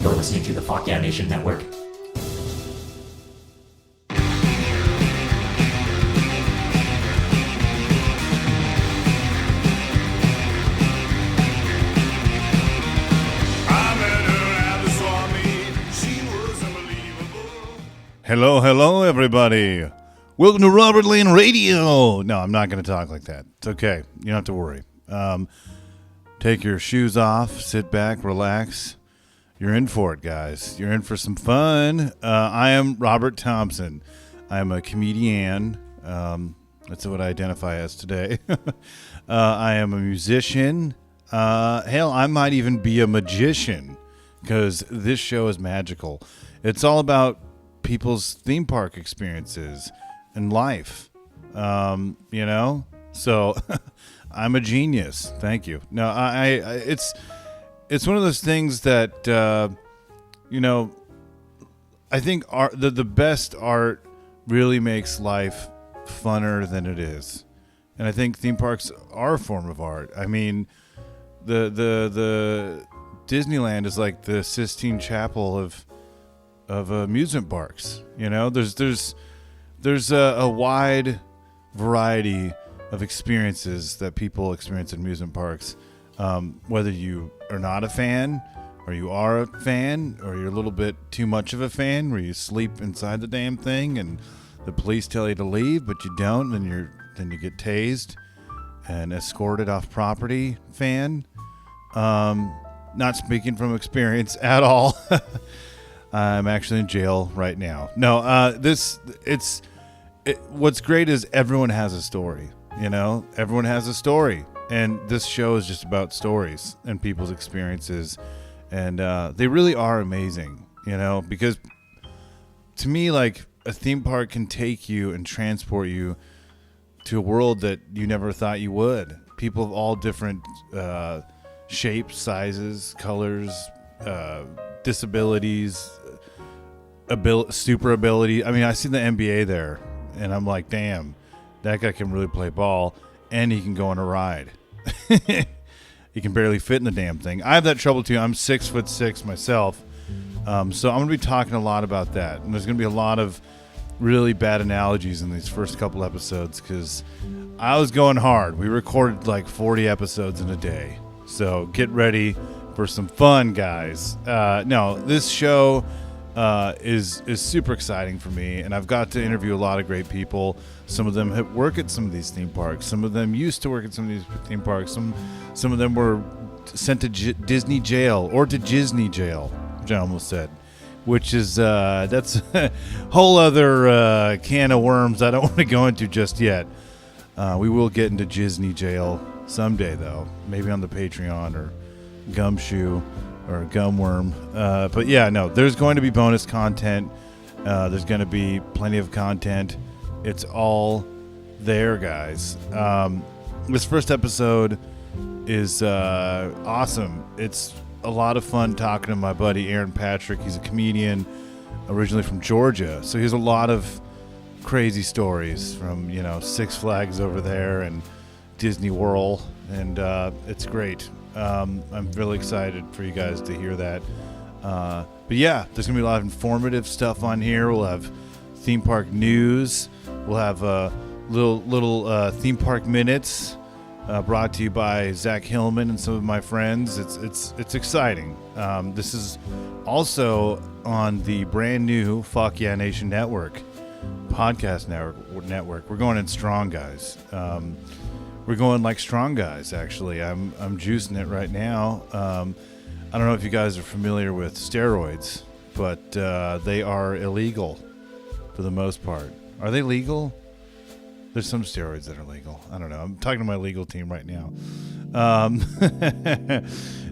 You're listening to the Fuck Yeah Nation Network. Hello, everybody. Welcome to Robertland Radio. No, I'm not going to talk like that. It's okay. You don't have to worry. Take your shoes off, sit back, relax. You're in for it, guys. You're in for some fun. I am Robert Thompson. I am a comedian. That's what I identify as today. I am a musician. Hell, I might even be a magician because this show is magical. It's all about people's theme park experiences and life, so I'm a genius. Thank you. No, it's one of those things that, I think the best art really makes life funner than it is. And I think theme parks are a form of art. I mean, the Disneyland is like the Sistine Chapel of amusement parks. There's a wide variety of experiences that people experience in amusement parks, whether you are not a fan or you are a fan or you're a little bit too much of a fan where you sleep inside the damn thing and the police tell you to leave but you don't, and then you get tased and escorted off property. Not speaking from experience at all. I'm actually in jail right now. No, what's great is everyone has a story, everyone has a story. And this show is just about stories and people's experiences. And they really are amazing, because to me, like, a theme park can take you and transport you to a world that you never thought you would. People of all different shapes, sizes, colors, disabilities, super ability. I mean, I see the NBA there, and I'm like, damn, that guy can really play ball, and he can go on a ride. He can barely fit in the damn thing. I have that trouble too. I'm 6'6" myself, so I'm going to be talking a lot about that, and there's going to be a lot of really bad analogies in these first couple episodes because I was going hard. We recorded like 40 episodes in a day, so get ready for some fun, guys. No, this show is super exciting for me, and I've got to interview a lot of great people. Some of them work at some of these theme parks. Some of them used to work at some of these theme parks. Some of them were sent to Disney jail or to Disney jail, which I almost said, which is that's a whole other can of worms I don't want to go into just yet. We will get into Disney jail someday, though, maybe on the Patreon or Gumshoe or Gumworm. But yeah, no, there's going to be bonus content. There's going to be plenty of content. It's all there, guys. This first episode is awesome. It's a lot of fun talking to my buddy Aaron Patrick. He's a comedian originally from Georgia, so he has a lot of crazy stories from Six Flags over there and Disney World, and it's great. I'm really excited for you guys to hear that. But yeah, there's gonna be a lot of informative stuff on here. We'll have theme park news. We'll have little theme park minutes brought to you by Zach Hillman and some of my friends. It's exciting. This is also on the brand new Fuck Yeah Nation Network podcast network. We're going in strong, guys. We're going like strong guys, actually. I'm juicing it right now. I don't know if you guys are familiar with steroids, but they are illegal for the most part. Are they legal? There's some steroids that are legal. I don't know. I'm talking to my legal team right now.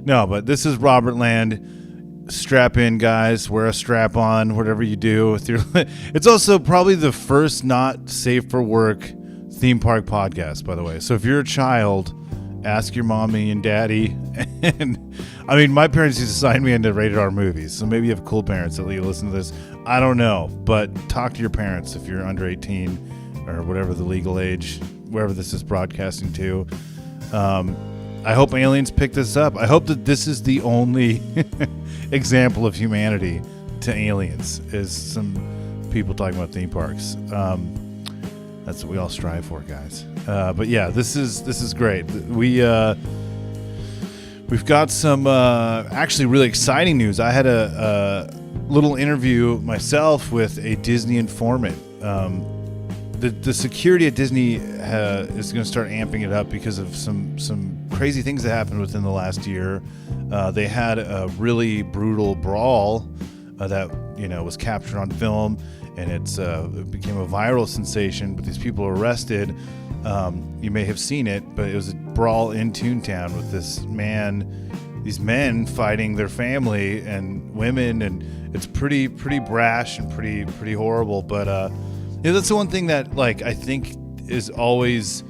No, but this is Robertland. Strap in, guys. Wear a strap on, whatever you do with your. It's also probably the first not safe for work theme park podcast, by the way. So if you're a child, ask your mommy and daddy. And I mean, my parents used to sign me into rated R movies, so maybe you have cool parents that let you listen to this. I don't know, but talk to your parents if you're under 18 or whatever the legal age, wherever this is broadcasting to. I hope aliens pick this up. I hope that this is the only example of humanity to aliens is some people talking about theme parks. That's what we all strive for, guys. But yeah, this is great. We've got some actually really exciting news. I had a little interview myself with a Disney informant. The security at Disney is going to start amping it up because of some crazy things that happened within the last year. They had a really brutal brawl that was captured on film, and it became a viral sensation. But these people were arrested. You may have seen it, but it was a brawl in Toontown with these men fighting their family and women, and it's pretty brash and pretty horrible. But that's the one thing that I think is always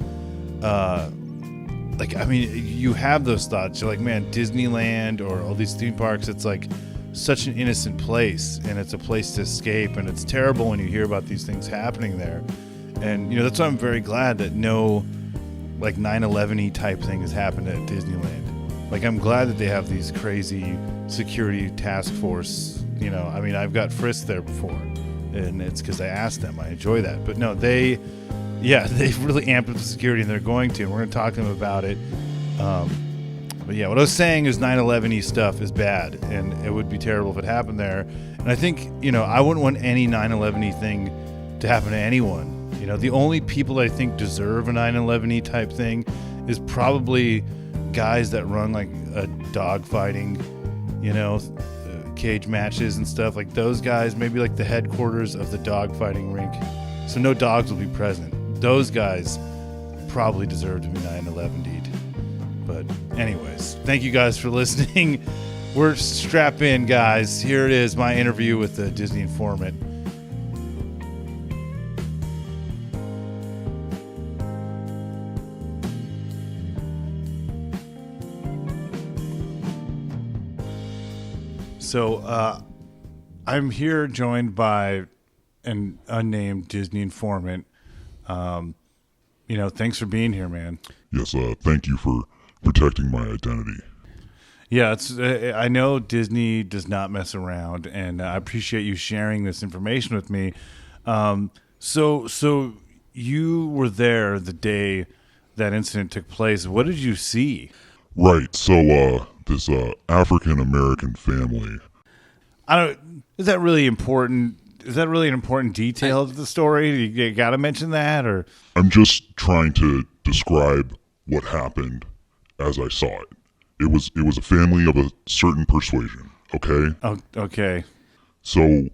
you have those thoughts. You're like, man, Disneyland or all these theme parks, it's like such an innocent place, and it's a place to escape, and it's terrible when you hear about these things happening there. And that's why I'm very glad that no 9/11-y type thing has happened at Disneyland. I'm glad that they have these crazy security task force. I've got frisked there before, and it's because I asked them. I enjoy that. But no, they've really amped up the security, and they're going to. And we're going to talk to them about it. But yeah, what I was saying is 9/11-y stuff is bad, and it would be terrible if it happened there. And I think, I wouldn't want any 9/11-y thing to happen to anyone. The only people I think deserve a 9/11-y type thing is probably guys that run a dog fighting, cage matches and stuff. Those guys, maybe the headquarters of the dog fighting rink. So no dogs will be present. Those guys probably deserve to be 9/11'd. But anyways, thank you guys for listening. We're strap in, guys. Here it is, my interview with the Disney informant. So I'm here joined by an unnamed Disney informant. Thanks for being here, man. Yes, thank you for protecting my identity. Yeah, I know Disney does not mess around, and I appreciate you sharing this information with me. So you were there the day that incident took place. What did you see? Right. So this African American family. Is that really important? Is that really an important detail of the story? You got to mention that, or? I'm just trying to describe what happened as I saw it. It was a family of a certain persuasion. Okay. Oh, okay. So,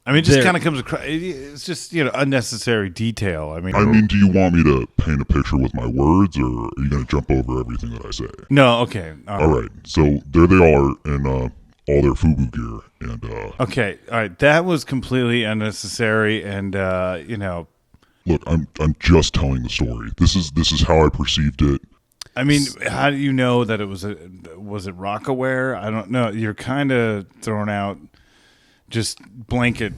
it just kind of comes across. It's just unnecessary detail. I mean, do you want me to paint a picture with my words, or are you going to jump over everything that I say? No. Okay. All right. So there they are in all their FUBU gear, and okay. All right. That was completely unnecessary, and Look, I'm just telling the story. This is how I perceived it. How do you know that it was it Rockaware? I don't know. You're kind of throwing out just blanket.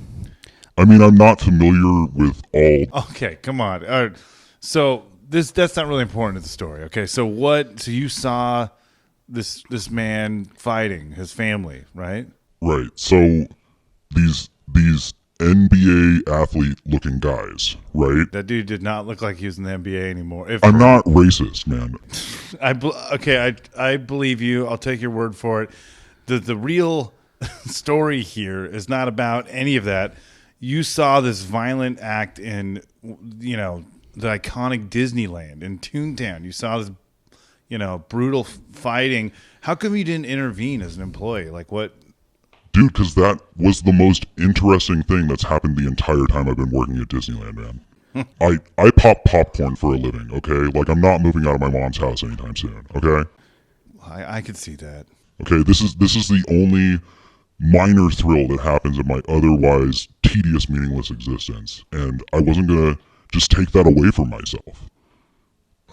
I'm not familiar with all. Okay, come on. All right. So that's not really important to the story. Okay, so you saw this man fighting his family, right? Right. So these NBA athlete looking guys, right? That dude did not look like he was in the NBA anymore. I'm not racist, man. I believe you. I'll take your word for it. The real story here is not about any of that. You saw this violent act in the iconic Disneyland in Toontown. You saw this brutal fighting. How come you didn't intervene as an employee? What? Dude, because that was the most interesting thing that's happened the entire time I've been working at Disneyland, man. I pop popcorn for a living, okay? I'm not moving out of my mom's house anytime soon, okay? I could see that. Okay, this is the only minor thrill that happens in my otherwise tedious, meaningless existence, and I wasn't gonna just take that away from myself.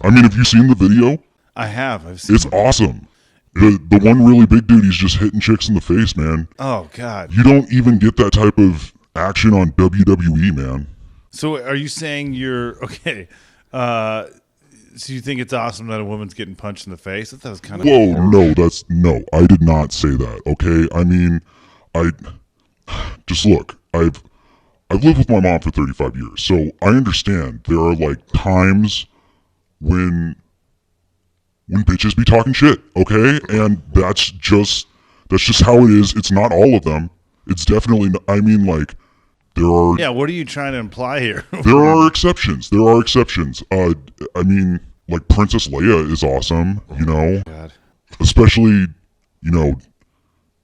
Have you seen the video? I have. I've seen it. It's awesome. The one really big dude, he's just hitting chicks in the face, man. Oh, God. You don't even get that type of action on WWE, man. So are you saying you're... Okay. So you think it's awesome that a woman's getting punched in the face? I thought that was kind of. Whoa, no, I did not say that. Okay, I mean, I just look. I've lived with my mom for 35 years, so I understand there are like times when bitches be talking shit. Okay, and that's just how it is. It's not all of them. It's definitely. I mean, like. There are. Yeah, what are you trying to imply here? There are exceptions. I mean, like Princess Leia is awesome, you know. God. Especially, you know,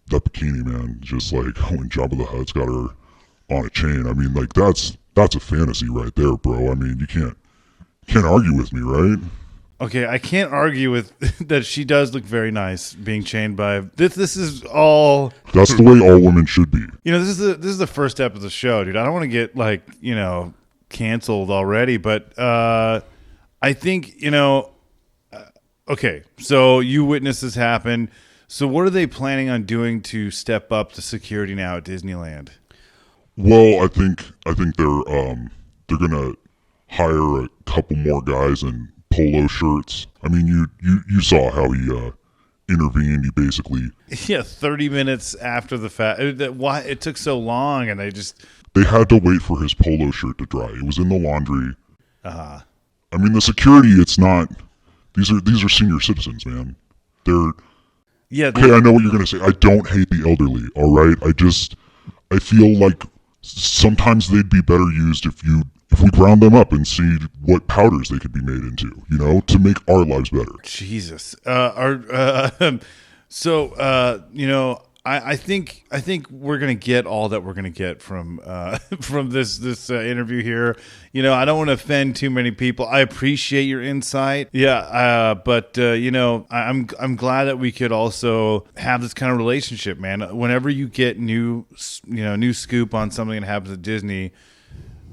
that bikini, man. Just like when Jabba the Hutt's got her on a chain. I mean, like that's a fantasy right there, bro. I mean, you can't argue with me, right? Okay, I can't argue with that. She does look very nice being chained by this is all. That's the way all women should be. You know, this is the first step of the show, dude. I don't want to get like, you know, canceled already, but I think, you know, okay, so you witnessed this happen. So what are they planning on doing to step up the security now at Disneyland? Well, I think they're gonna hire a couple more guys in polo shirts. I mean, you saw how he intervened. He basically 30 minutes after the fact. Why it took so long, and they had to wait for his polo shirt to dry. It was in the laundry. Uh-huh. I mean, the security. It's not. These are senior citizens, man. They're. Yeah. Okay, I know what you're gonna say. I don't hate the elderly. All right. I feel like sometimes they'd be better used if we ground them up and see what powders they could be made into, you know, to make our lives better. Jesus. You know, I think we're gonna get all that we're gonna get from this interview here. You know, I don't want to offend too many people. I appreciate your insight. Yeah, but you know, I'm glad that we could also have this kind of relationship, man. Whenever you get new scoop on something that happens at Disney,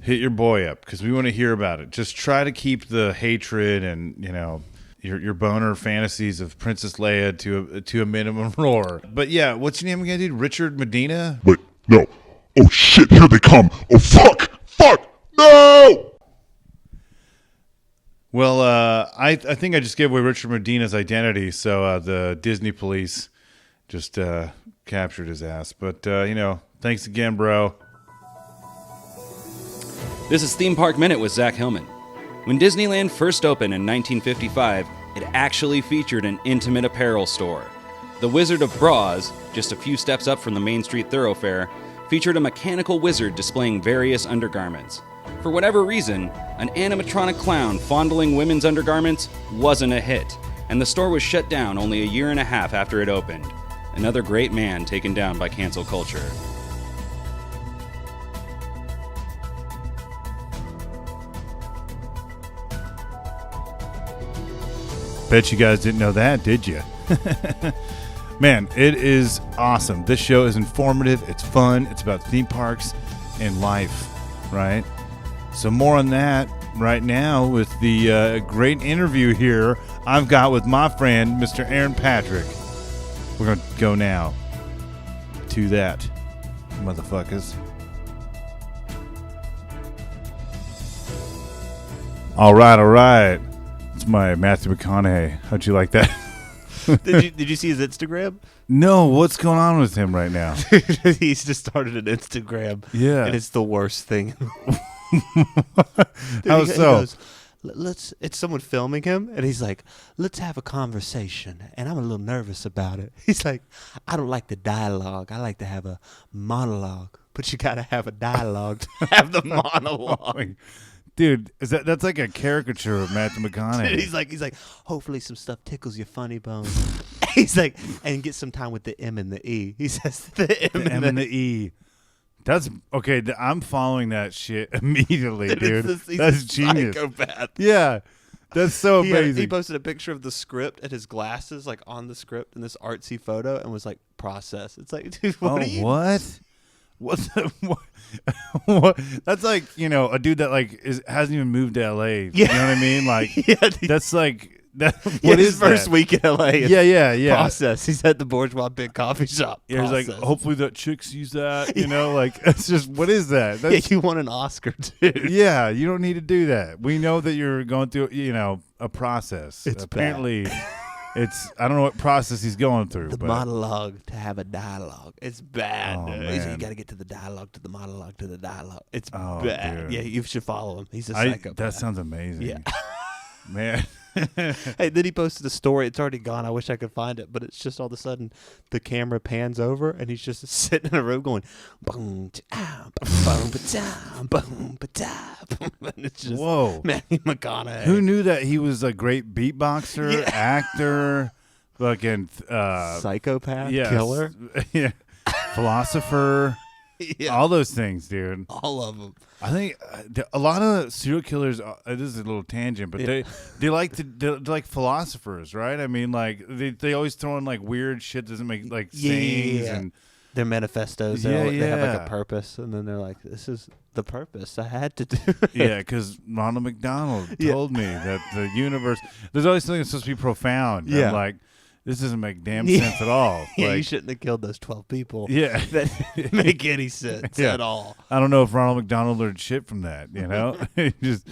hit your boy up because we want to hear about it. Just try to keep the hatred and, you know, your boner fantasies of Princess Leia to a minimum roar. But yeah, what's your name again, dude? Richard Medina? Wait, no. Oh shit, here they come. Oh fuck, no! Well, I think I just gave away Richard Medina's identity, so the Disney police just captured his ass. But, you know, thanks again, bro. This is Theme Park Minute with Zach Hillman. When Disneyland first opened in 1955, it actually featured an intimate apparel store. The Wizard of Bras, just a few steps up from the Main Street thoroughfare, featured a mechanical wizard displaying various undergarments. For whatever reason, an animatronic clown fondling women's undergarments wasn't a hit, and the store was shut down only a year and a half after it opened. Another great man taken down by cancel culture. Bet you guys didn't know that, did you? Man, it is awesome. This show is informative. It's fun. It's about theme parks and life, right? So more on that right now with the great interview here I've got with my friend, Mr. Aaron Patrick. We're going to go now to that, motherfuckers. All right. It's my Matthew McConaughey. How'd you like that? Did you see his Instagram? No, what's going on with him right now? He's just started an Instagram. Yeah. And it's the worst thing. How He so? goes, it's someone filming him, and he's like, let's have a conversation. And I'm a little nervous about it. He's like, I don't like the dialogue. I like to have a monologue. But you got to have a dialogue to have the monologue. Dude, that's like a caricature of Matthew McConaughey. He's like, hopefully some stuff tickles your funny bone. He's like, and get some time with the M and the E. He says the M and the E. That's okay. I'm following that shit immediately, dude. That's genius. Psychopath. Yeah, that's so amazing. He posted a picture of the script and his glasses, like on the script in this artsy photo, and was like, "Process." It's like, dude, what are you? What? What? That's like, you know, a dude that like hasn't even moved to LA. You know what I mean? Like, Yeah, that's like What his is first that? week in LA? Yeah. Process. He's at the Bourgeois Big Coffee Shop. Yeah, he's like, Process. hopefully that chick sees that. You know, like it's just what is that? Yeah, That's, you won an Oscar, dude. yeah, you don't need to do that. We know that you're going through, a process. It's apparently. It's I don't know what process he's going through. The but monologue to have a dialogue. It's bad. Oh, dude. man. You got to get to the dialogue, to the monologue, to the dialogue. It's Oh, bad. dude. Yeah, you should follow him. He's a psychopath. That sounds amazing. Yeah. Man. Hey, then he posted a story. It's already gone. I wish I could find it, but it's just all of a sudden the camera pans over and he's just sitting in a room going boom, ta, boom, ba-ta, boom, ba-ta, boom. And it's just Whoa. Matthew McConaughey. Who knew that he was a great beatboxer, Yeah. actor, fucking psychopath, yes. killer, yeah, philosopher, yeah, all those things, dude. all of them. I think a lot of serial killers. This is a little tangent, but Yeah. they like they're like philosophers, right? I mean, like they always throw in like weird shit doesn't make like sayings Yeah. and Their manifestos, Yeah, they have like yeah. a purpose, and then they're like, "This is the purpose I had to do." yeah, because Ronald McDonald Yeah. told me that the universe. There's always something that's supposed to be profound. Yeah. I'm like, this doesn't make damn Yeah. sense at all. Yeah, you Like, shouldn't have killed those 12 people. yeah. That didn't make any sense Yeah. at all. I don't know if Ronald McDonald learned shit from that, you know? Just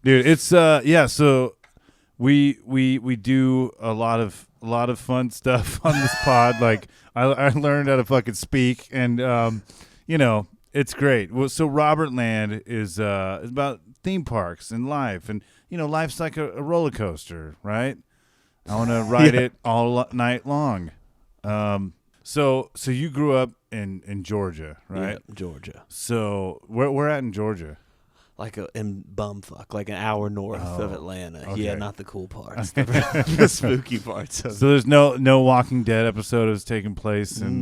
dude, it's yeah, so we do a lot of fun stuff on this pod. Like I learned how to fucking speak and it's great. Well, so Robertland is about theme parks and life and life's like a roller coaster, right? I want to ride it all night long. So you grew up in Georgia, right? Yeah, Georgia. So we're at in Georgia. Like in bumfuck, like an hour north of Atlanta. okay. Yeah, not the cool parts. The spooky parts of So there's no Walking Dead episode is taking place in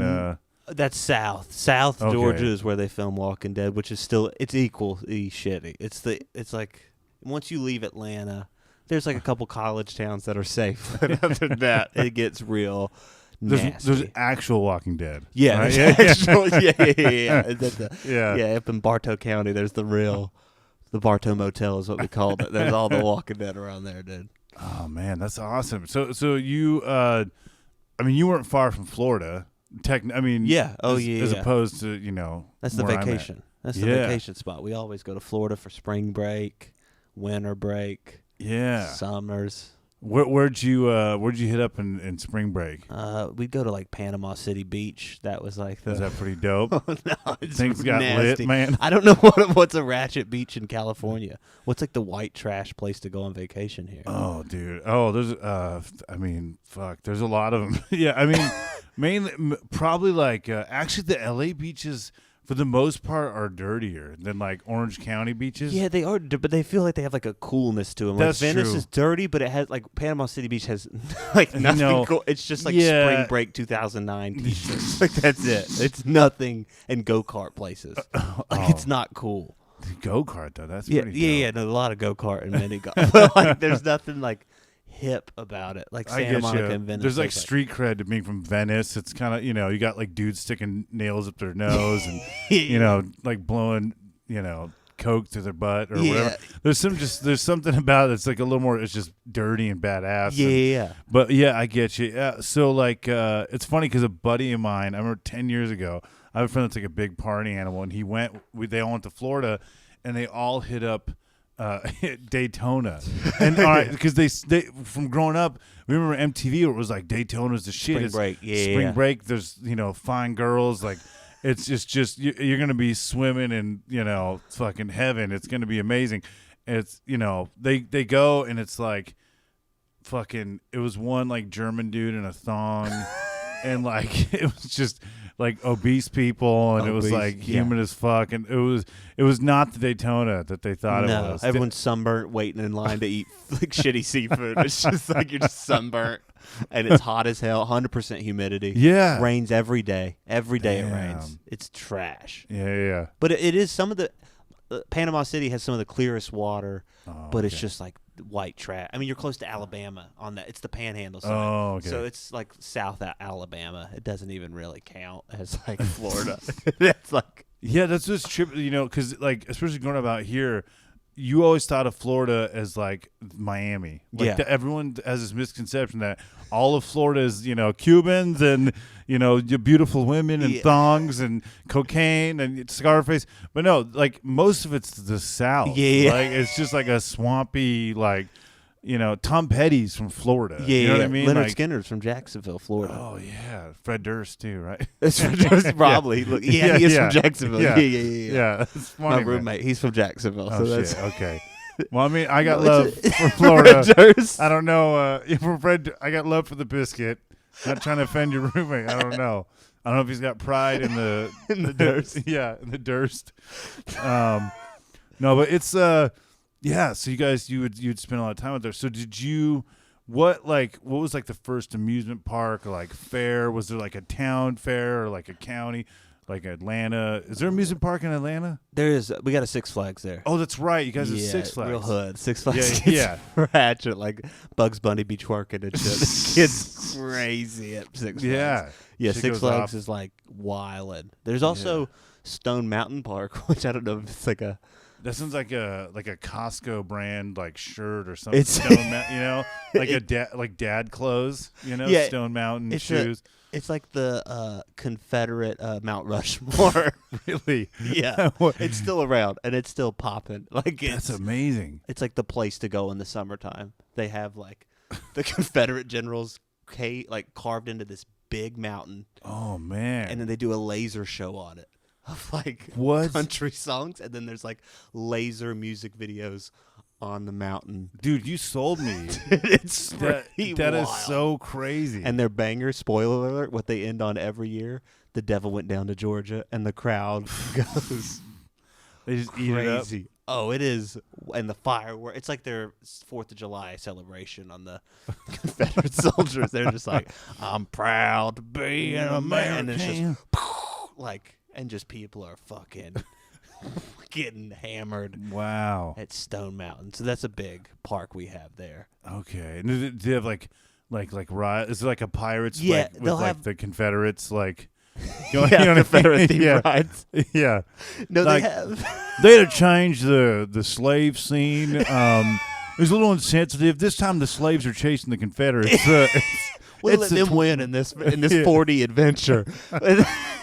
That's south. South Okay. Georgia is where they film Walking Dead, which is still it's equally shitty. It's like once you leave Atlanta, there's like a couple college towns that are safe. But other than that, it gets real nasty. there's actual Walking Dead. yeah, right? there's actual, yeah. And then Yeah. yeah, up in Bartow County, there's the Bartow Motel is what we called it. There's all the Walking Dead around there, dude. Oh man, that's awesome. So you you weren't far from Florida. Yeah. Oh, yeah, As yeah. opposed to That's the where I'm at. vacation. That's the Yeah. vacation spot. We always go to Florida for spring break, winter break, Yeah. summers. Where'd you hit up in spring break? We'd go to like Panama City Beach. That was like the. Is that pretty dope? No, it's Things got nasty. lit, man. I don't know what's a ratchet beach in California. What's like the white trash place to go on vacation here? Oh, dude. Oh, there's fuck. There's a lot of them. Yeah, mainly probably like actually the LA beaches for the most part are dirtier than like Orange County beaches. Yeah, they are, but they feel like they have like a coolness to them. Like That's Venice true. is dirty, but it has like Panama City Beach has like nothing know, cool. It's just like yeah. Spring Break 2009 t-shirts. Like that's it. It's nothing and go kart places. Like it's not cool. Go kart though. That's Yeah, pretty yeah, dope. no, a lot of go kart and mini golf. But like, there's nothing like hip about it. Like I Santa get Monica you. and Venice. There's like there's, street cred to being from Venice. It's kind of you got like dudes sticking nails up their nose and like blowing coke to their butt or Yeah. whatever. There's something about it that's like a little more. It's just dirty and badass. Yeah. But yeah, I get you. So like, it's funny because a buddy of mine, I remember 10 years ago, I have a friend that's like a big party animal, and they all went to Florida, and they all hit up Daytona, and all right, because they from growing up, we remember MTV where it was like Daytona's the shit. Spring It's break, yeah, spring yeah. break. There's fine girls like. It's just you're gonna be swimming in fucking heaven. It's gonna be amazing. It's they go and it's like fucking. It was one like German dude in a thong, and like it was just like obese people, and it was Obese, like yeah. humid as fuck, and it was not the Daytona that they thought it No, was. everyone's sunburnt, waiting in line to eat like shitty seafood. It's just like you're just sunburnt, and it's hot as hell. 100% humidity. Yeah. rains every day. Every day it Damn. rains. It's trash. Yeah. But it is some of the Panama City has some of the clearest water, but it's okay. just like white trash. I mean, you're close to Alabama on that. It's the Panhandle side. Oh, okay. So it's like South Alabama. It doesn't even really count as like Florida. That's like Yeah, that's just trip. Because like especially growing up out here, you always thought of Florida as like Miami. Like Yeah. everyone has this misconception that all of Florida is, Cubans and, beautiful women and Yeah. thongs and cocaine and Scarface. But no, like most of it's the South. Yeah. Like it's just like a swampy, like, Tom Petty's from Florida. Yeah, You know what I mean? Leonard Like, Skinner's from Jacksonville, Florida. oh, yeah. Fred Durst, too, right? That's probably. Look, he is from Jacksonville. Yeah. Yeah, that's funny. My man. roommate, he's from Jacksonville. Oh, so that's shit. Okay. Well, I mean, I got No, love it's for Florida. Durst. I don't know. For Fred, I got love for the biscuit. Not trying to offend your roommate. I don't know. I don't know if he's got pride in the In the Durst. Yeah, in the Durst. No, but it's yeah. So you guys, you'd spend a lot of time out there. So did you? What was like the first amusement park or like fair? Was there like a town fair or like a county? Like Atlanta. Is there an amusement park in Atlanta? There is. We got a Six Flags there. Oh, that's right. You guys have Six Flags. Real hood. Six Flags. Yeah, Ratchet, like Bugs Bunny be twerking and shit. Kids crazy at Six Flags. Yeah. Yeah, Shit Six goes Flags off. is like wildin'. There's also Stone Mountain Park, which I don't know if it's like a. That sounds like a Costco brand like shirt or something. It's- Stone Mountain, like dad clothes, Yeah, Stone Mountain it's shoes. It's like the Confederate Mount Rushmore. Really? Yeah, What- it's still around and it's still popping. Like That's it's amazing. it's like the place to go in the summertime. They have like the Confederate generals like carved into this big mountain, Oh man. and then they do a laser show on it of like What? country songs, and then there's like laser music videos on the mountain. Dude, you sold me. It's that pretty that is wild. so crazy. And their banger, spoiler alert, what they end on every year, the devil went down to Georgia, and the crowd goes they just eat it up. crazy. Oh, it is. And the fireworks. It's like their 4th of July celebration on the Confederate soldiers. They're just like, I'm proud to be an American. And it's just like, and just people are fucking getting hammered Wow. at Stone Mountain. So that's a big park we have there. Okay. And do they have like riot? Is it like a pirates? Yeah, like, with they'll like have- the Confederates like. Yeah, what I mean? Confederate theme Yeah. rides. Yeah. No, Like- they have. They had to change the slave scene. It was a little insensitive. This time the slaves are chasing the Confederates. We'll It's let a them win in this 4D adventure,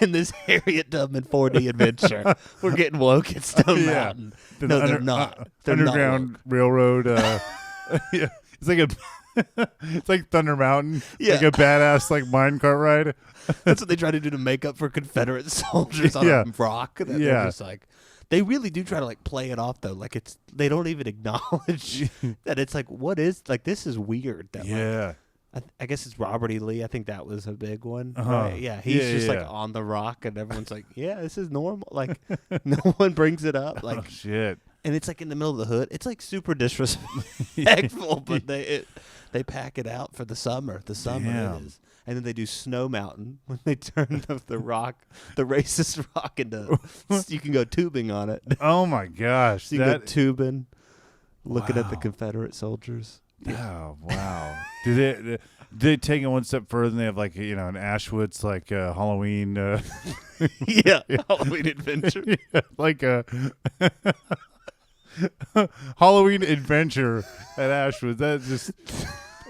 in this Harriet Tubman 4D adventure. We're getting woke at Stone Yeah. Mountain. The No, they're not. They're not Underground woke. Railroad. Yeah, it's like it's like Thunder Mountain. Yeah. Like a badass like minecart ride. That's what they try to do to make up for Confederate soldiers on Yeah. a rock. That Yeah. They're just like, they really do try to like play it off though. Like they don't even acknowledge that it's like, what is like this is weird. That like, Yeah. I guess it's Robert E. Lee. I think that was a big one. Uh-huh. Right? Yeah, he's Yeah, just yeah. like on the rock, and everyone's like, "Yeah, this is normal." Like, no one brings it up. Like, Oh shit. and it's like in the middle of the hood. It's like super disrespectful, but they pack it out for the summer. The summer Damn. it is, and then they do Snow Mountain when they turn the rock, the racist rock into. You can go tubing on it. Oh my gosh. So you can go That. tubing, looking at the Wow. Confederate soldiers. Oh wow. Do they take it one step further? And they have like an Ashwoods like Halloween. Yeah, Halloween adventure. Yeah, like a Halloween adventure at Ashwood. That just,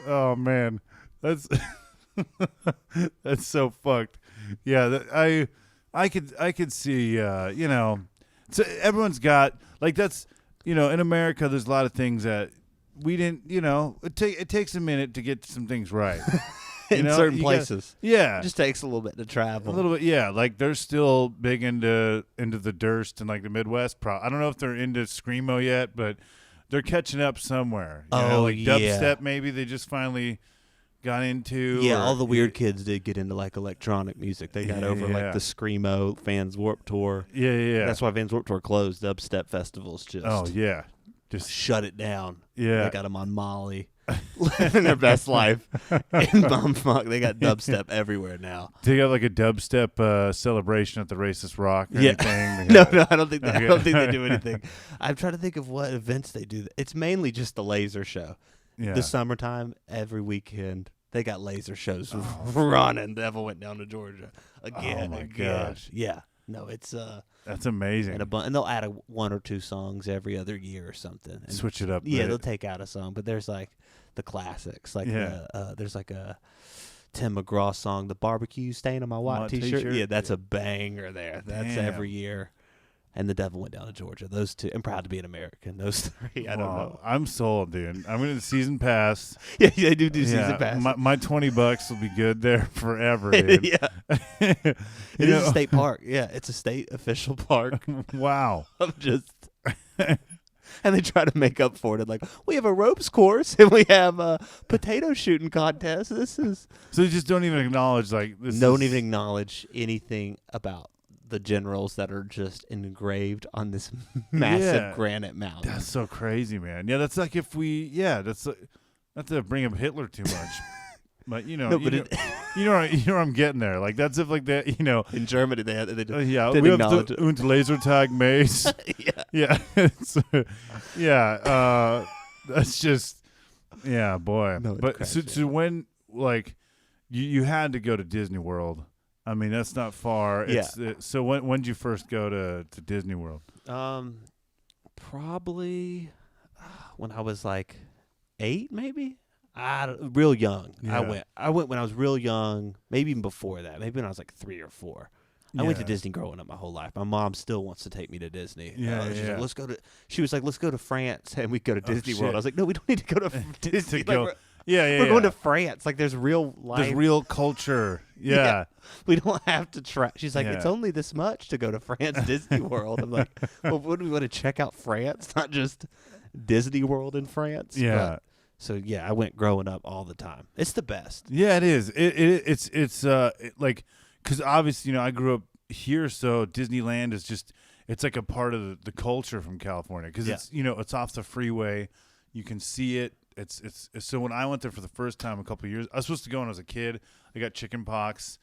oh man, that's that's so fucked. Yeah, I could see, so everyone's got like that's in America. There's a lot of things that we didn't, it takes a minute to get some things right. In certain you gotta- places. Yeah, It just takes a little bit to a travel. little bit, yeah. Like they're still big into the Durst and like the Midwest. I don't know if they're into screamo yet, but they're catching up somewhere. Like yeah. dubstep, maybe they just finally got into. Yeah, or- all the weird kids did get into like electronic music. They got over Yeah. like the screamo Vans Warped Tour. Yeah. That's why Vans Warped Tour closed. Dubstep festivals just Oh yeah, just shut it down. yeah. They got them on Molly, living their best life in bumfuck. They got dubstep everywhere now. They got like a dubstep celebration at the Racist Rock. Or Yeah. anything. They No, got- I don't think Okay. I don't think they do anything. I'm trying to think of what events they do. It's mainly just the laser show. Yeah. The summertime, every weekend, they got laser shows running. Devil went down to Georgia again. Oh my again. gosh. Yeah. No, it's That's amazing. and they'll add one or two songs every other year or something. And Switch it up. yeah, they'll take out a song, but there's like the classics. Like there's like a Tim McGraw song, "The Barbecue Stain on My White T-shirt." Yeah, that's a banger there. That's every year. And "The Devil Went Down to Georgia." Those two. I'm proud to be an American. Those three. I don't know. I'm sold, dude. I'm going to season pass. Yeah, they do season pass. My $20 will be good there forever, dude. Yeah. It is a state park. Yeah, it's a state official park. Wow. I'm just. And they try to make up for it. Like, we have a ropes course and we have a potato shooting contest. This is. So you just don't even acknowledge this. Don't even acknowledge anything about the generals that are just engraved on this massive granite mountain. That's so crazy, man. Yeah, that's like if we. Yeah, that's not to bring up Hitler too much, but you know, you know where I'm getting there. Like that's if like that, you know, in Germany they we have acknowledge the und Lasertag Mace. That's just boy. No, but so when like you had to go to Disney World. I mean, that's not far. So when did you first go to Disney World? Probably when I was like 8, maybe. Real young. Yeah. I went when I was real young. Maybe even before that. Maybe when I was like 3 or 4. I went to Disney growing up my whole life. My mom still wants to take me to Disney. She's like, let's go to. She was like, let's go to France, and we go to Disney World. I was like, no, we don't need to go to Disney. We're going to France. Like, there's real life. There's real culture. Yeah. We don't have to try. She's like, it's only this much to go to France Disney World. I'm like, well, wouldn't we want to check out France, not just Disney World in France? Yeah. So I went growing up all the time. It's the best. Yeah, it is. It's like, because obviously, you know, I grew up here, so Disneyland is just, it's like a part of the culture from California, because it's, you know, it's off the freeway. You can see it. It's so when I went there for the first time a couple of years, I was supposed to go when I was a kid. I got chicken pox,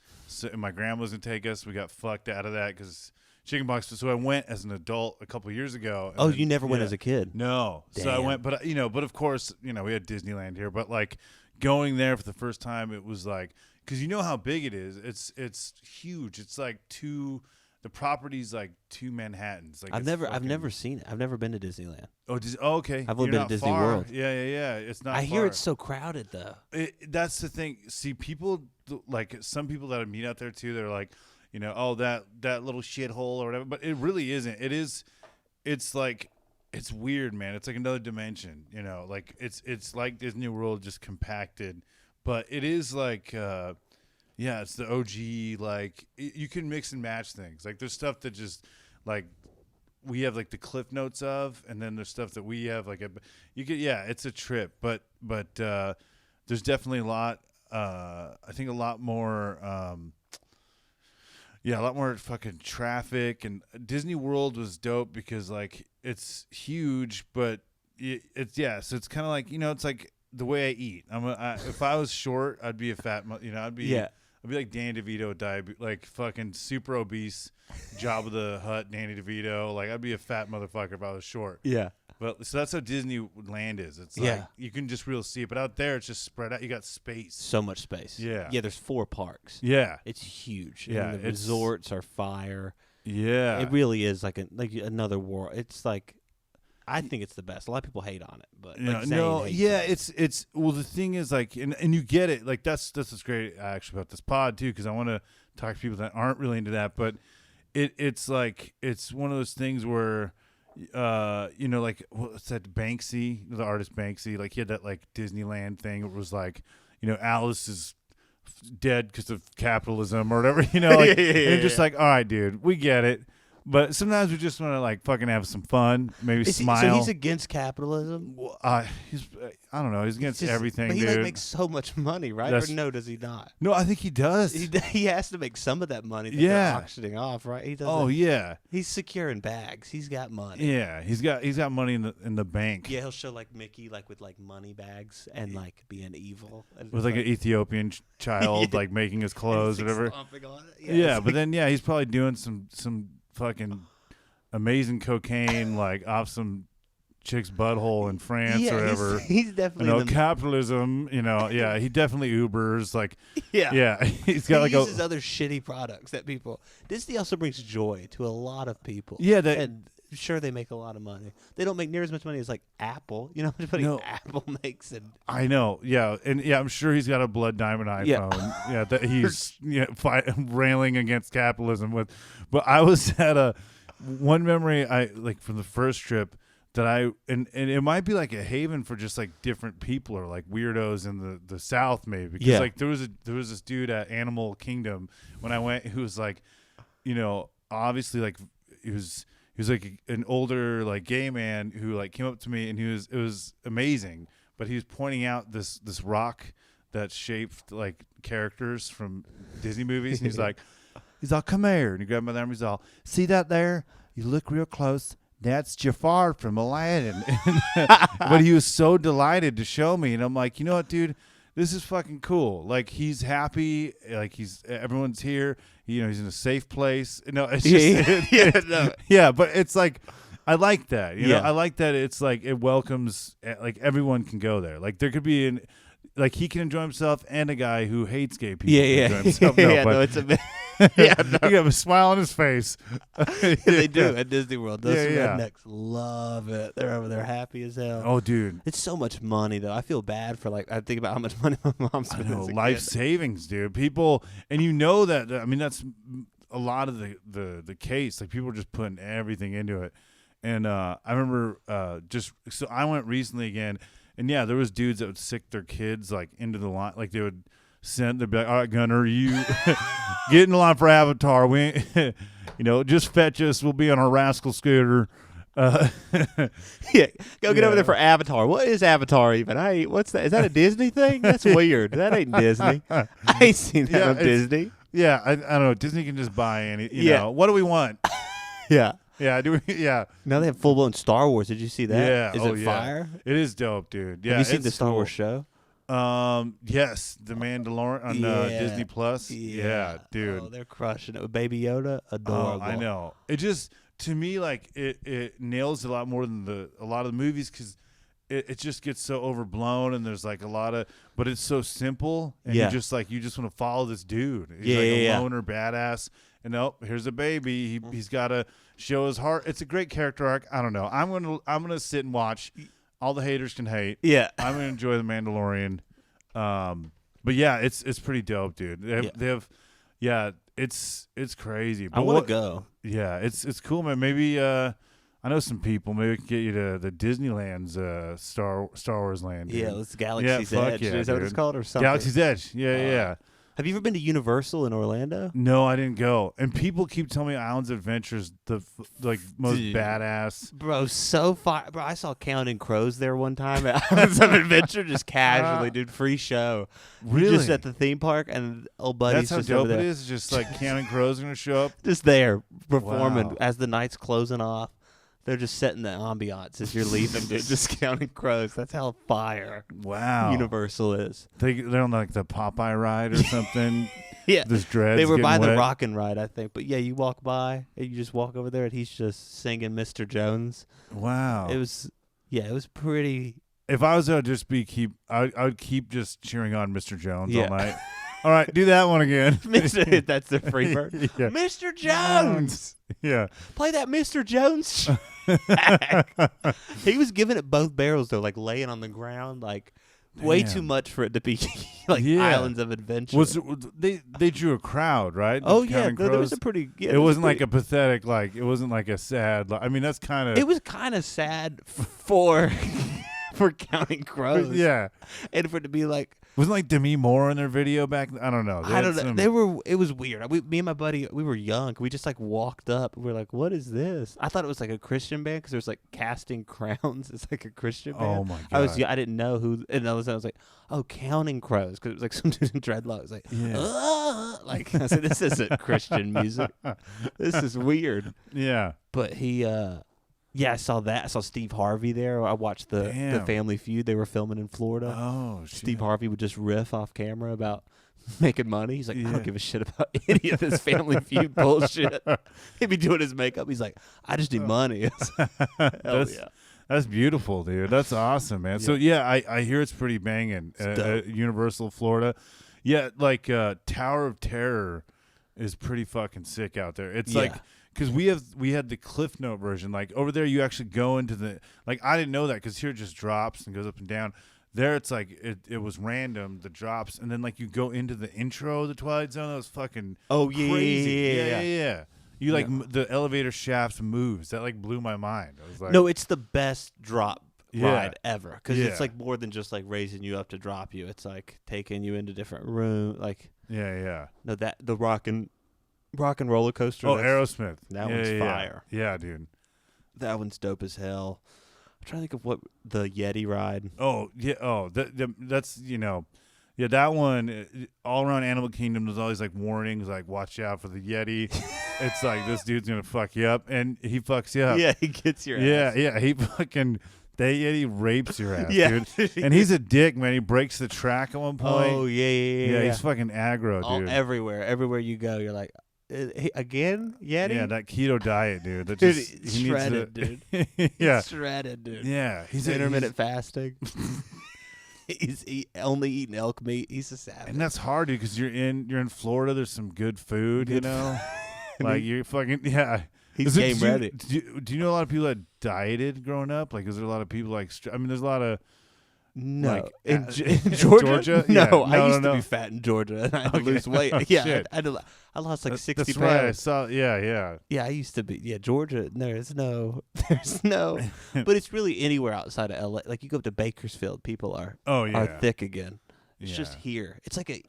and my grandma was gonna take us. We got fucked out of that because chicken pox. So I went as an adult a couple of years ago. Oh, you never went as a kid? No. Damn. So I went, but of course, you know, we had Disneyland here, but like going there for the first time, it was like, because you know how big it is. It's huge. It's like the property's like 2 Manhattans. Like I've never seen it. I've never been to Disneyland. Oh, okay. I've only been to Disney World. Yeah. It's not. I hear it's so crowded though. That's the thing. See, people like some people that I meet out there too. They're like, you know, oh that little shithole or whatever. But it really isn't. It is. It's like it's weird, man. It's like another dimension. You know, like it's like Disney World just compacted, but it is like. Yeah, it's the OG, like, you can mix and match things. Like, there's stuff that just, like, we have, like, the cliff notes of, and then there's stuff that we have, like, it's a trip. But there's definitely a lot, I think a lot more, a lot more fucking traffic. And Disney World was dope because, like, it's huge, but so it's kind of like, you know, it's like the way I eat. If I was short, I'd be a fat, you know, I'd be like Danny DeVito, like fucking super obese, Jabba the Hutt, Danny DeVito. Like I'd be a fat motherfucker if I was short. Yeah. But so that's how Disneyland is. It's like you can just really see it, but out there it's just spread out. You got space, so much space. Yeah. There's 4 parks. Yeah. It's huge. Yeah. And the resorts are fire. Yeah. It really is like another world. It's like. I think it's the best. A lot of people hate on it, but it's well. The thing is, like, and you get it. Like that's what's great actually about this pod too, because I want to talk to people that aren't really into that. But it's like it's one of those things where, you know, like what's that Banksy, the artist Banksy, like he had that like Disneyland thing. It was like, you know, Alice is dead because of capitalism or whatever. You know, like, and you're just like, all right, dude, we get it. But sometimes we just want to like fucking have some fun, maybe smile. So he's against capitalism? Well, I don't know. He's against everything, but he dude. like makes so much money, right? Or no, does he not? No, I think he does. He has to make some of that money that they're auctioning off, right? He doesn't. Oh yeah. He's securing bags. He's got money. Yeah, he's got money in the bank. Yeah, he'll show like Mickey like with like money bags and like being evil. With like an Ethiopian child like making his clothes or whatever. Yeah, but then he's probably doing some fucking amazing cocaine like off some chick's butthole in France or whatever. He's definitely You know, capitalism. You know, yeah, he definitely Ubers. Like, yeah, he's got he like uses other shitty products that people. Disney also brings joy to a lot of people. Yeah, and sure they make a lot of money. They don't make near as much money as like Apple. You know how much money Apple makes. And I know, yeah, and yeah, I'm sure he's got a blood diamond iPhone. Yeah, that he's railing against capitalism with. But I was at one memory I like from the first trip that and it might be like a haven for just like different people or like weirdos in the South maybe. Because like there was this dude at Animal Kingdom when I went who was like, you know, obviously like he was like an older like gay man who like came up to me and it was amazing. But he was pointing out this rock that shaped like characters from Disney movies. And he's like, come here. And he grabbed my arm. He's all, see that there? You look real close. That's Jafar from Aladdin. But he was so delighted to show me. And I'm like, you know what, dude? This is fucking cool. Like, he's happy. Like, everyone's here. You know, he's in a safe place. No, it's just, yeah, but it's like, I like that. You know, I like that it's like, it welcomes, like, everyone can go there. Like, there could be like, he can enjoy himself and a guy who hates gay people can enjoy himself. No, it's a bit. He got a smile on his face. They do at Disney World. Those rednecks love it. They're over there happy as hell. Oh, dude. It's so much money, though. I feel bad for, like, I think about how much money my mom spent. Life savings, dude. People, and you know that, I mean, that's a lot of the case. Like, people are just putting everything into it. And I remember so I went recently again, and yeah, there was dudes that would sick their kids, like, into the line. Like, they'd be like, all right, Gunner, you get in the line for Avatar. We, you know, just fetch us. We'll be on our rascal scooter. Go get over there for Avatar. What is Avatar even? What's that? Is that a Disney thing? That's weird. That ain't Disney. I ain't seen that on Disney. Yeah, I don't know. Disney can just buy any. You know, what do we want? Yeah. Yeah, Now they have full blown Star Wars. Did you see that? Yeah. Is it fire? It is dope, dude. Yeah. Have you seen the Star Wars show? Yes, The Mandalorian on Disney Plus. Yeah, dude. Oh, they're crushing it with Baby Yoda. Adorable. I know. It just, to me, like it nails a lot more than a lot of the movies because it just gets so overblown and there's like a lot of, but it's so simple and you just want to follow this dude. He's like a loner badass. And here's a baby. He's got to show his heart. It's a great character arc. I don't know. I'm gonna sit and watch. All the haters can hate. Yeah, I'm gonna enjoy The Mandalorian. But yeah, it's pretty dope, dude. They have it's crazy. But I want to go. Yeah, it's cool, man. Maybe I know some people. Maybe we can get you to the Disneyland's Star Wars Land. Dude. Yeah, it's Galaxy's Edge. Is that what it's called or something? Galaxy's Edge. Yeah. Have you ever been to Universal in Orlando? No, I didn't go. And people keep telling me Islands of Adventure's the most badass. Bro, so far. Bro, I saw Counting Crows there one time at Islands of Adventure, just casually, dude. Free show. Really? Just at the theme park, and old buddy's That's just how dope over there. it is? Just like Counting Crows are going to show up? Just there, performing as the night's closing off. They're just setting the ambiance as you're leaving, dude. Just Counting Crows. That's how fire Universal is. They're on like the Popeye ride or something. Yeah. This dreads they were by wet. the Rockin' Ride, I think. But yeah, you walk by and you just walk over there and he's just singing Mr. Jones. Wow. It was pretty. If I was there, I would keep just cheering on Mr. Jones all night. All right, do that one again. That's the free bird. Yeah. Mr. Jones. Yeah. Play that Mr. Jones. He was giving it both barrels, though, like laying on the ground, like way too much for it to be like Islands of Adventure. They drew a crowd, right? Oh, yeah. There was a pretty... Yeah, it wasn't like a pathetic, like, it wasn't like a sad... I mean, that's kind of... It was kind of sad for Counting Crows. Yeah. And for it to be like... Wasn't like Demi Moore in their video back? I don't know. I don't know. It was weird. Me and my buddy, we were young. We just like walked up. We were like, "What is this?" I thought it was like a Christian band because there's like Casting Crowns. It's like a Christian band. Oh my god! I didn't know who. And I was like, "Oh, Counting Crows," because it was like some dude in dreadlocks. Like, like I said, this isn't Christian music. This is weird. Yeah. But he. Yeah, I saw that. I saw Steve Harvey there. I watched the Family Feud. They were filming in Florida. Oh, shit. Steve Harvey would just riff off camera about making money. He's like, I don't give a shit about any of this Family Feud bullshit. He'd be doing his makeup. He's like, I just need money. Hell yeah. That's beautiful, dude. That's awesome, man. So yeah, I hear it's pretty banging. Universal Florida, yeah, like Tower of Terror is pretty fucking sick out there. It's like because we had the Cliff Note version. Like over there, you actually go into the I didn't know that because here it just drops and goes up and down. There it's like it was random, the drops, and then like you go into the intro of the Twilight Zone. That was fucking crazy. Yeah. You the elevator shafts moves. That like blew my mind. I was like, no, it's the best drop ride ever because it's like more than just like raising you up to drop you. It's like taking you into different room. Like no, that the rock and roller coaster. Oh, Aerosmith. That one's fire. Yeah, dude. That one's dope as hell. I'm trying to think of what the Yeti ride. Oh yeah. Oh, that's that one. All around Animal Kingdom, there's always like warnings, like watch out for the Yeti. It's like this dude's gonna fuck you up, and he fucks you up. Yeah, he gets your ass. Yeah. He fucking that Yeti rapes your ass, dude. And he's a dick, man. He breaks the track at one point. Oh yeah. He's fucking aggro, dude. Everywhere you go, you're like, again, Yeti. Yeah, that keto diet, dude. That Dude, just he's shredded, dude. Yeah, He's shredded, dude. yeah. He's intermittent fasting. He's only eating elk meat. He's a savage. And that's hard, dude, because you're in Florida. There's some good food, you know. Like you're fucking He's game ready. Do you know a lot of people that dieted growing up? Like, is there a lot of people like? I mean, there's a lot of. No, like, in Georgia. Yeah. No, I used no. to be fat in Georgia, and I had to Okay. lose weight. Oh, Yeah, shit. I lost like 60 That's pounds. right. I saw. Yeah. Yeah, I used to be. Yeah, Georgia. There's no. But it's really anywhere outside of LA. Like you go up to Bakersfield, people are thick again. It's just here. It's like a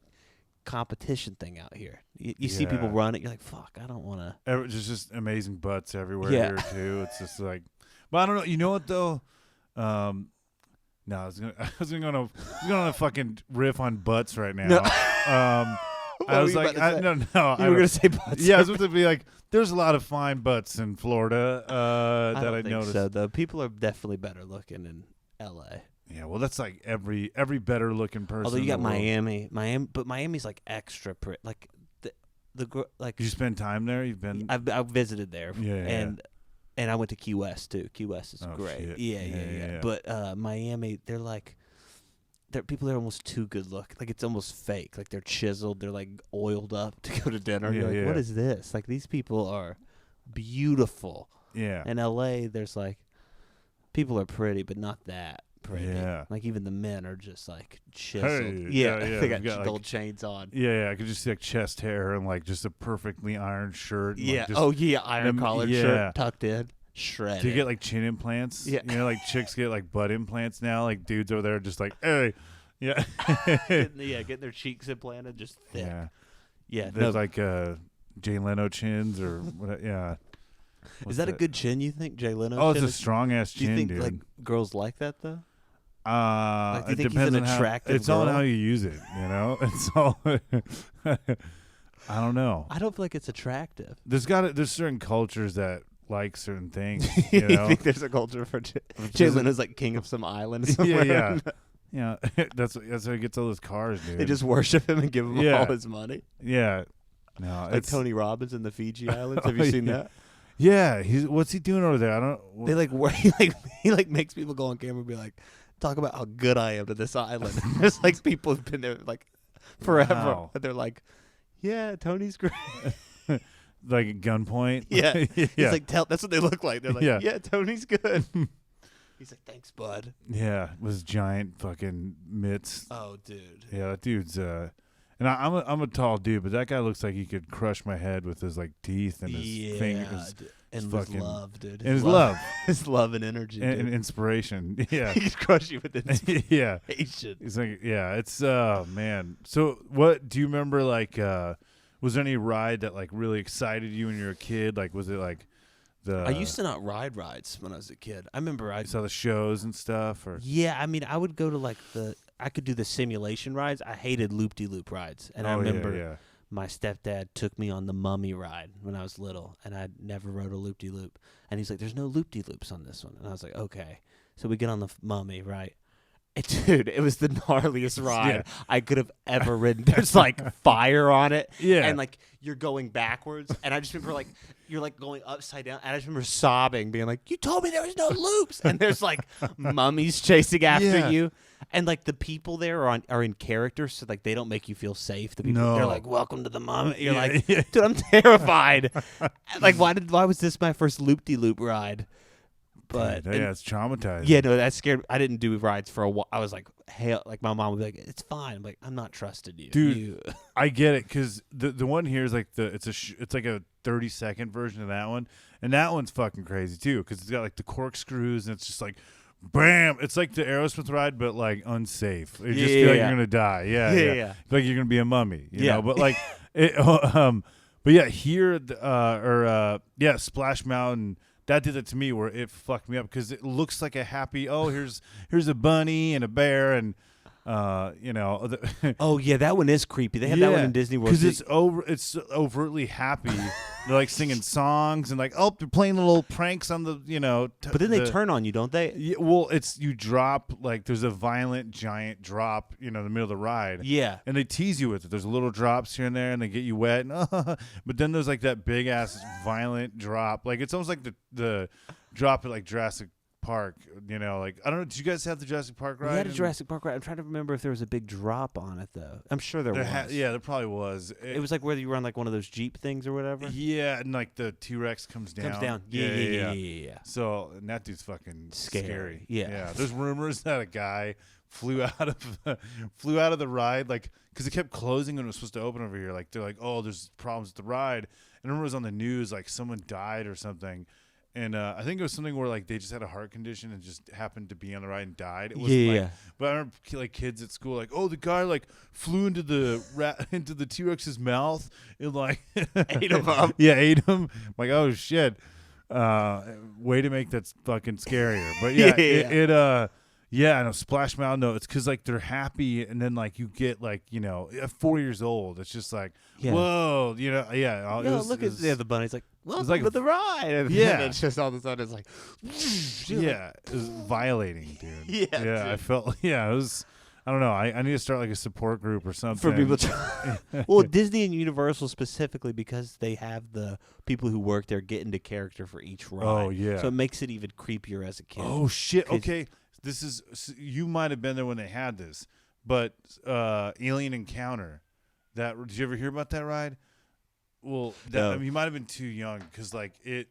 competition thing out here. You see people run it. You're like, fuck, I don't want to. There's just amazing butts everywhere here too. It's just like, but I don't know. You know what though? No, I was gonna fucking riff on butts right now. No. I was like, no. You were gonna say butts. Yeah, I was going to be like, there's a lot of fine butts in Florida that I think noticed. so, though. People are definitely better looking in L.A. Yeah, well, that's like every better looking person. Although you in got the world. Miami, but Miami's like extra pretty. Like like. Did you spend time there? You've been. I've visited there. Yeah. And I went to Key West too. Key West is great. Shit. Yeah. But Miami, they're like. People are almost too good looking. Like it's almost fake. Like they're chiseled. They're like oiled up to go to dinner. You're like, what is this? Like these people are beautiful. Yeah. In LA, there's like people are pretty, but not that pretty. Yeah. Like even the men are just like chiseled. Hey, yeah. They got got like, gold chains on. Yeah. I could just see like chest hair and like just a perfectly ironed shirt. Yeah. Like, just, Iron collared shirt tucked in. Shredded. Do you get like chin implants? Yeah. You know, like chicks get like butt implants now. Like dudes over there are just like, hey. Yeah. Getting their cheeks implanted just thick. Yeah. There's like Jay Leno chins or what? Yeah. Is that a good chin, you think, Jay Leno? Oh, it's a strong ass chin, do you think dude. like girls like that though? Like, do you it think depends he's an on attractive how. It's all on girl? how you use it. You know. It's all. I don't know. I don't feel like it's attractive. There's certain cultures that like certain things. You You know. think there's a culture for Jay Leno's like king of some island somewhere? Yeah. Yeah. That's how he gets all those cars, dude. They just worship him and give him all his money. Yeah. No. Like Tony Robbins in the Fiji Islands. Have you seen that? Yeah. What's he doing over there? I don't. They like he makes people go on camera and be like, talk about how good I am to this island. There's like people who've been there like forever. Wow. And they're like, yeah, Tony's great. Like at gunpoint. Yeah. Yeah. He's like, that's what they look like. They're like, yeah, Tony's good. He's like, thanks, bud. Yeah, with his giant fucking mitts. Oh, dude. Yeah, that dude's and I'm a tall dude, but that guy looks like he could crush my head with his like teeth and his fingers. And his fucking love, dude. And his love. His love and energy, and inspiration. Yeah. He could crush you with inspiration. Yeah. He's like, yeah, it's man. So what do you remember like was there any ride that like really excited you when you were a kid? Like was it like I used to not ride rides when I was a kid. I remember I saw the shows and stuff or yeah, I mean I would go to like I could do the simulation rides. I hated loop-de-loop rides. And I remember my stepdad took me on the Mummy ride when I was little, and I never rode a loop-de-loop. And he's like, there's no loop-de-loops on this one. And I was like, okay. So we get on the Mummy, right? Dude, it was the gnarliest ride I could have ever ridden. There's like fire on it. Yeah. And like you're going backwards. And I just remember like you're like going upside down. And I just remember sobbing, being like, you told me there was no loops. And there's like mummies chasing after you. And like the people there are in character, so like they don't make you feel safe. The people they're like, welcome to the mummy. You're like, dude, I'm terrified. Like why was this my first loop-de-loop ride? But it's traumatizing. Yeah, no, that scared. I didn't do rides for a while. I was like, hell, like my mom would be like, "It's fine." I'm like, I'm not trusting you, dude. I get it because the one here is like it's like a 30-second version of that one, and that one's fucking crazy too because it's got like the corkscrews and it's just like, bam! It's like the Aerosmith ride, but like unsafe. You just feel like you're gonna die. Yeah. Like you're gonna be a mummy. You know, but like it. But yeah, here Splash Mountain. That did it to me where it fucked me up because it looks like a happy. Oh, here's a bunny and a bear and oh yeah, that one is creepy. They had that one in Disney World because it's overtly happy. They're like singing songs and like they're playing little pranks on the but then they turn on you, don't they? Yeah, well, you drop like there's a violent giant drop in the middle of the ride. Yeah, and they tease you with it. There's little drops here and there, and they get you wet. And, but then there's like that big ass violent drop. Like it's almost like the drop at like Jurassic Park, like I don't know. Did you guys have the Jurassic Park ride? We had a Jurassic Park ride. I'm trying to remember if there was a big drop on it though. I'm sure there was. There probably was. It was like whether you were on like one of those Jeep things or whatever. Yeah, and like the T-Rex comes down. Yeah. So and that dude's fucking scary. Yeah. There's rumors that a guy flew out of the ride like because it kept closing when it was supposed to open over here. Like they're like, oh, there's problems with the ride. And I remember it was on the news like someone died or something. And I think it was something where like they just had a heart condition and just happened to be on the ride and died. It wasn't But I remember like kids at school like, oh, the guy like flew into the T-Rex's mouth and like ate him up. Yeah, ate him. I'm like, oh shit. Way to make that fucking scarier. But I know Splash Mountain. No, it's because like they're happy, and then like you get like at 4 years old, it's just like whoa, look at the bunny's like welcome to the ride, and then it's just all of a sudden it's like it was violating, dude. Dude. I felt it was. I don't know. I need to start like a support group or something for people. Well, Disney and Universal specifically because they have the people who work there get into character for each ride. Oh yeah, so it makes it even creepier as a kid. Oh shit. Okay. You might have been there when they had this, but Alien Encounter. Did you ever hear about that ride? Well, no. I mean, you might have been too young because like it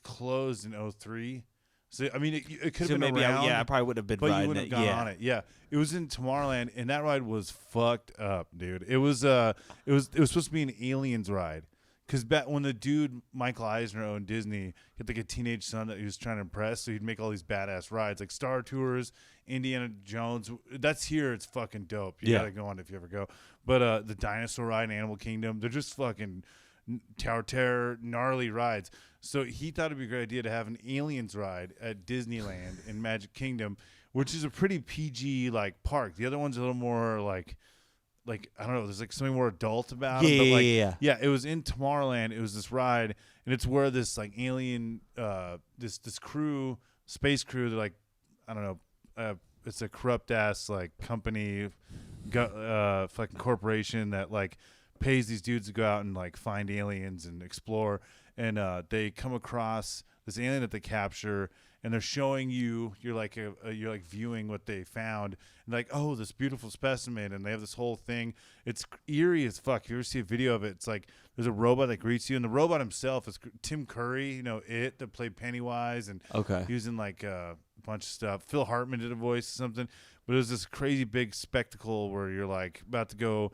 closed in 2003. So I mean, it could have been maybe around. I probably would have been. But you wouldn't have gone on it. Yeah, it was in Tomorrowland, and that ride was fucked up, dude. It was supposed to be an Aliens ride. Because back when the dude Michael Eisner owned Disney, he had like a teenage son that he was trying to impress, so he'd make all these badass rides like Star Tours, Indiana Jones. That's here. It's fucking dope. You gotta go on it if you ever go. But the dinosaur ride in Animal Kingdom, they're just fucking Tower Terror, gnarly rides. So he thought it'd be a great idea to have an Aliens ride at Disneyland in Magic Kingdom, which is a pretty PG like park. The other one's a little more like I don't know, there's like something more adult about it. But like, it was in Tomorrowland. It was this ride, and it's where this like alien, this crew, space crew, they're like, I don't know, it's a corrupt ass like company, fucking corporation that like pays these dudes to go out and like find aliens and explore, and they come across this alien that they capture. And they're showing you're like viewing what they found, and like, oh, this beautiful specimen, and they have this whole thing. It's eerie as fuck. If you ever see a video of it, it's like there's a robot that greets you, and the robot himself is Tim Curry, that played Pennywise, and he was in like a bunch of stuff. Phil Hartman did a voice or something, but it was this crazy big spectacle where you're like about to go,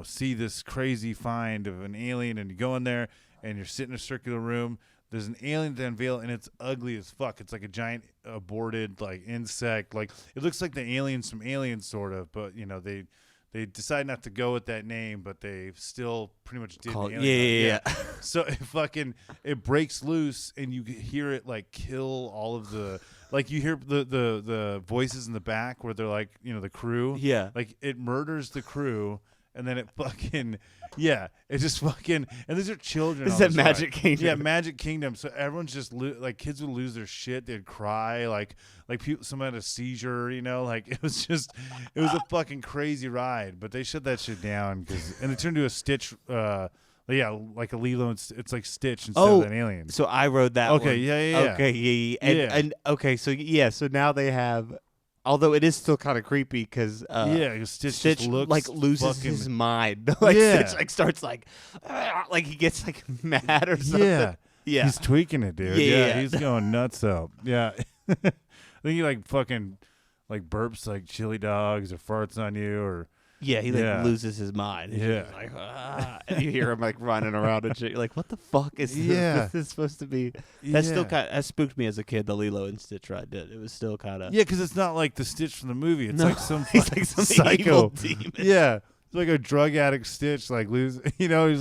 see this crazy find of an alien, and you go in there, and you're sitting in a circular room. There's an alien to unveil, and it's ugly as fuck. It's like a giant aborted like insect. Like it looks like the aliens from Aliens, sort of. But they decide not to go with that name, but they still pretty much did. Yeah. So it breaks loose, and you hear it like kill all of the. Like you hear the voices in the back where they're like the crew. Yeah. Like it murders the crew. and then it fucking it just fucking, and these are children. Is on that this Magic ride. Kingdom? Yeah, Magic Kingdom. So everyone's just like kids would lose their shit. They'd cry like people. Someone had a seizure. Like it was a fucking crazy ride. But they shut that shit down and it turned into a Stitch. Like a Lilo. It's like Stitch instead of an alien. So I rode that. Okay, one. yeah. Okay, yeah. And okay, so so now they have. Although it is still kind of creepy because Stitch just looks like loses fucking, his mind. Stitch like starts like he gets like mad or something. Yeah, he's tweaking it, dude. Yeah. He's going nuts out. Yeah, I think he like fucking like burps like chili dogs or farts on you or he like loses his mind. He's just like and you hear him like running around and shit. You're like, what the fuck is this? This is supposed to be. That's still that spooked me as a kid. The Lilo and Stitch ride did. It was still kind of because it's not like the Stitch from the movie. It's like some he's like some psycho evil demon. Yeah. It's like a drug addict Stitch, like he's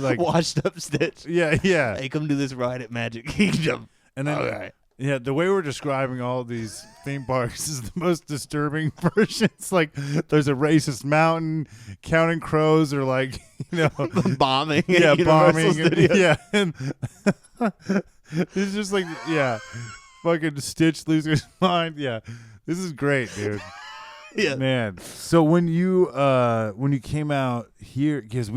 like washed up Stitch. Yeah. Hey, come do this ride at Magic Kingdom. And then the way we're describing all of these theme parks is the most disturbing version. It's like there's a racist mountain, counting crows, or like bombing. Bombing. And it's just like fucking Stitch losing his mind. Yeah, this is great, dude. Yeah, man. So when you came out here, because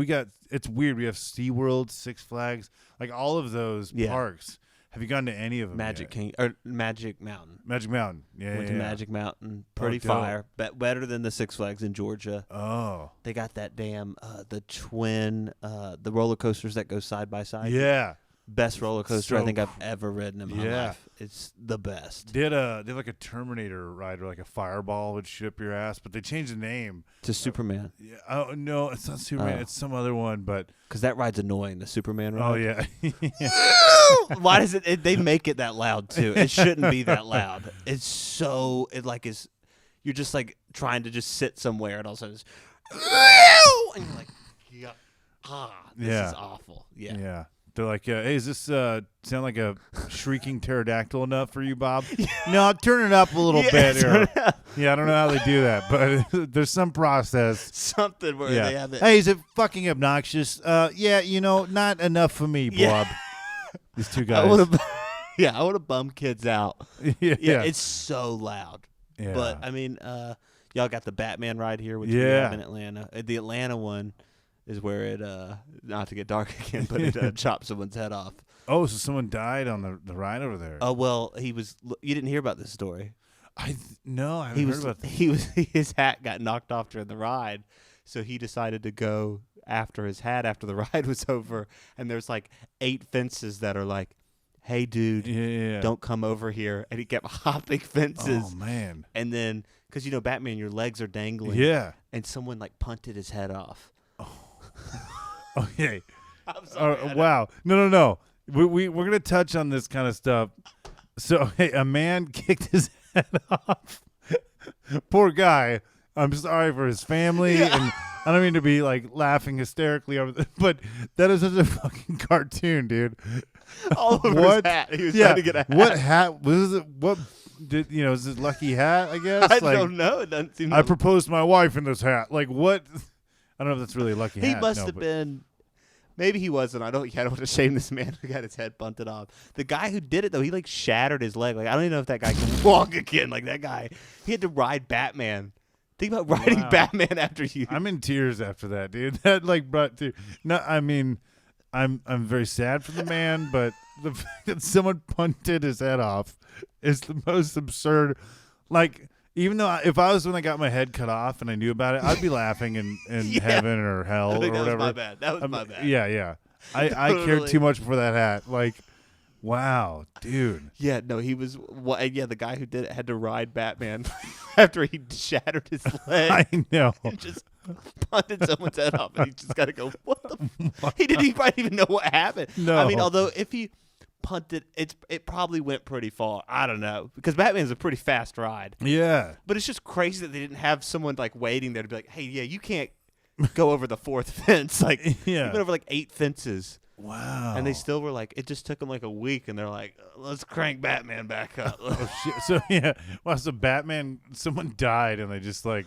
it's weird. We have SeaWorld, Six Flags, like all of those parks. Have you gone to any of them? Magic Mountain. Magic Mountain. Yeah. Went to Magic Mountain. Pretty fire. Better than the Six Flags in Georgia. Oh. They got that damn the twin the roller coasters that go side by side. Yeah. Best roller coaster I think I've ever ridden in my life. It's the best. They had like a Terminator ride where like a fireball would shoot up your ass, but they changed the name to Superman. Yeah. Oh no, it's not Superman. It's some other one, but because that ride's annoying. The Superman ride. Oh yeah. Why does it? They make it that loud too. It shouldn't be that loud. It's so is. You're just like trying to just sit somewhere, and all of a sudden, and you're like, this is awful. Yeah. Yeah. They're like, hey, is this sound like a shrieking pterodactyl enough for you, Bob? No, turn it up a little bit here. Yeah, I don't know how they do that, but there's some process. Something where they have it. Hey, is it fucking obnoxious? Not enough for me, Bob. Yeah. These two guys. I want to bum kids out. Yeah, it's so loud. Yeah. But, I mean, y'all got the Batman ride here, which we have in Atlanta. The Atlanta one is where it, not to get dark again, but it chopped someone's head off. Oh, so someone died on the ride over there. Oh, well, you didn't hear about this story. No, I haven't heard about this. His hat got knocked off during the ride, so he decided to go after his hat after the ride was over, and there's like 8 fences that are like, hey, dude, don't come over here. And he kept hopping fences. Oh, man. And then, because, Batman, your legs are dangling. Yeah. And someone, like, punted his head off. Okay. I'm sorry. Wow. No. We're going to touch on this kind of stuff. So, hey, a man kicked his head off. Poor guy. I'm sorry for his family. And I don't mean to be, like, laughing hysterically over this, but that is such a fucking cartoon, dude. All over his hat. He was trying to get a hat. What hat? Was it? What did is his lucky hat? I guess. I don't know. It doesn't seem. I proposed to my wife in this hat. Like what? I don't know if that's really a lucky hat. He must have been. Maybe he wasn't. I don't want to shame this man who got his head bunted off. The guy who did it though, he like shattered his leg. Like I don't even know if that guy can walk again. Like that guy, he had to ride Batman. Think about riding Batman after you. I'm in tears after that, dude. That like brought to. No, I mean. I'm very sad for the man, but the fact that someone punted his head off is the most absurd. Like, even though if I was when I got my head cut off and I knew about it, I'd be laughing in heaven or hell or whatever. That was my bad. That was my bad. Yeah. I cared too much for that hat. Like, wow, dude. Yeah, no, he was. The guy who did it had to ride Batman after he shattered his leg. I know. And just punted someone's head off, and he just got to go, what the He probably even know what happened. No. I mean, although if he punted, it probably went pretty far. I don't know. Because Batman's a pretty fast ride. Yeah. But it's just crazy that they didn't have someone, like, waiting there to be like, hey, you can't go over the 4th fence. Like, he went over, like, 8 fences. Wow. And they still were like, it just took them like a week, and they're like, let's crank Batman back up. Oh, shit. So, yeah. Well, so Batman, someone died, and they just, like,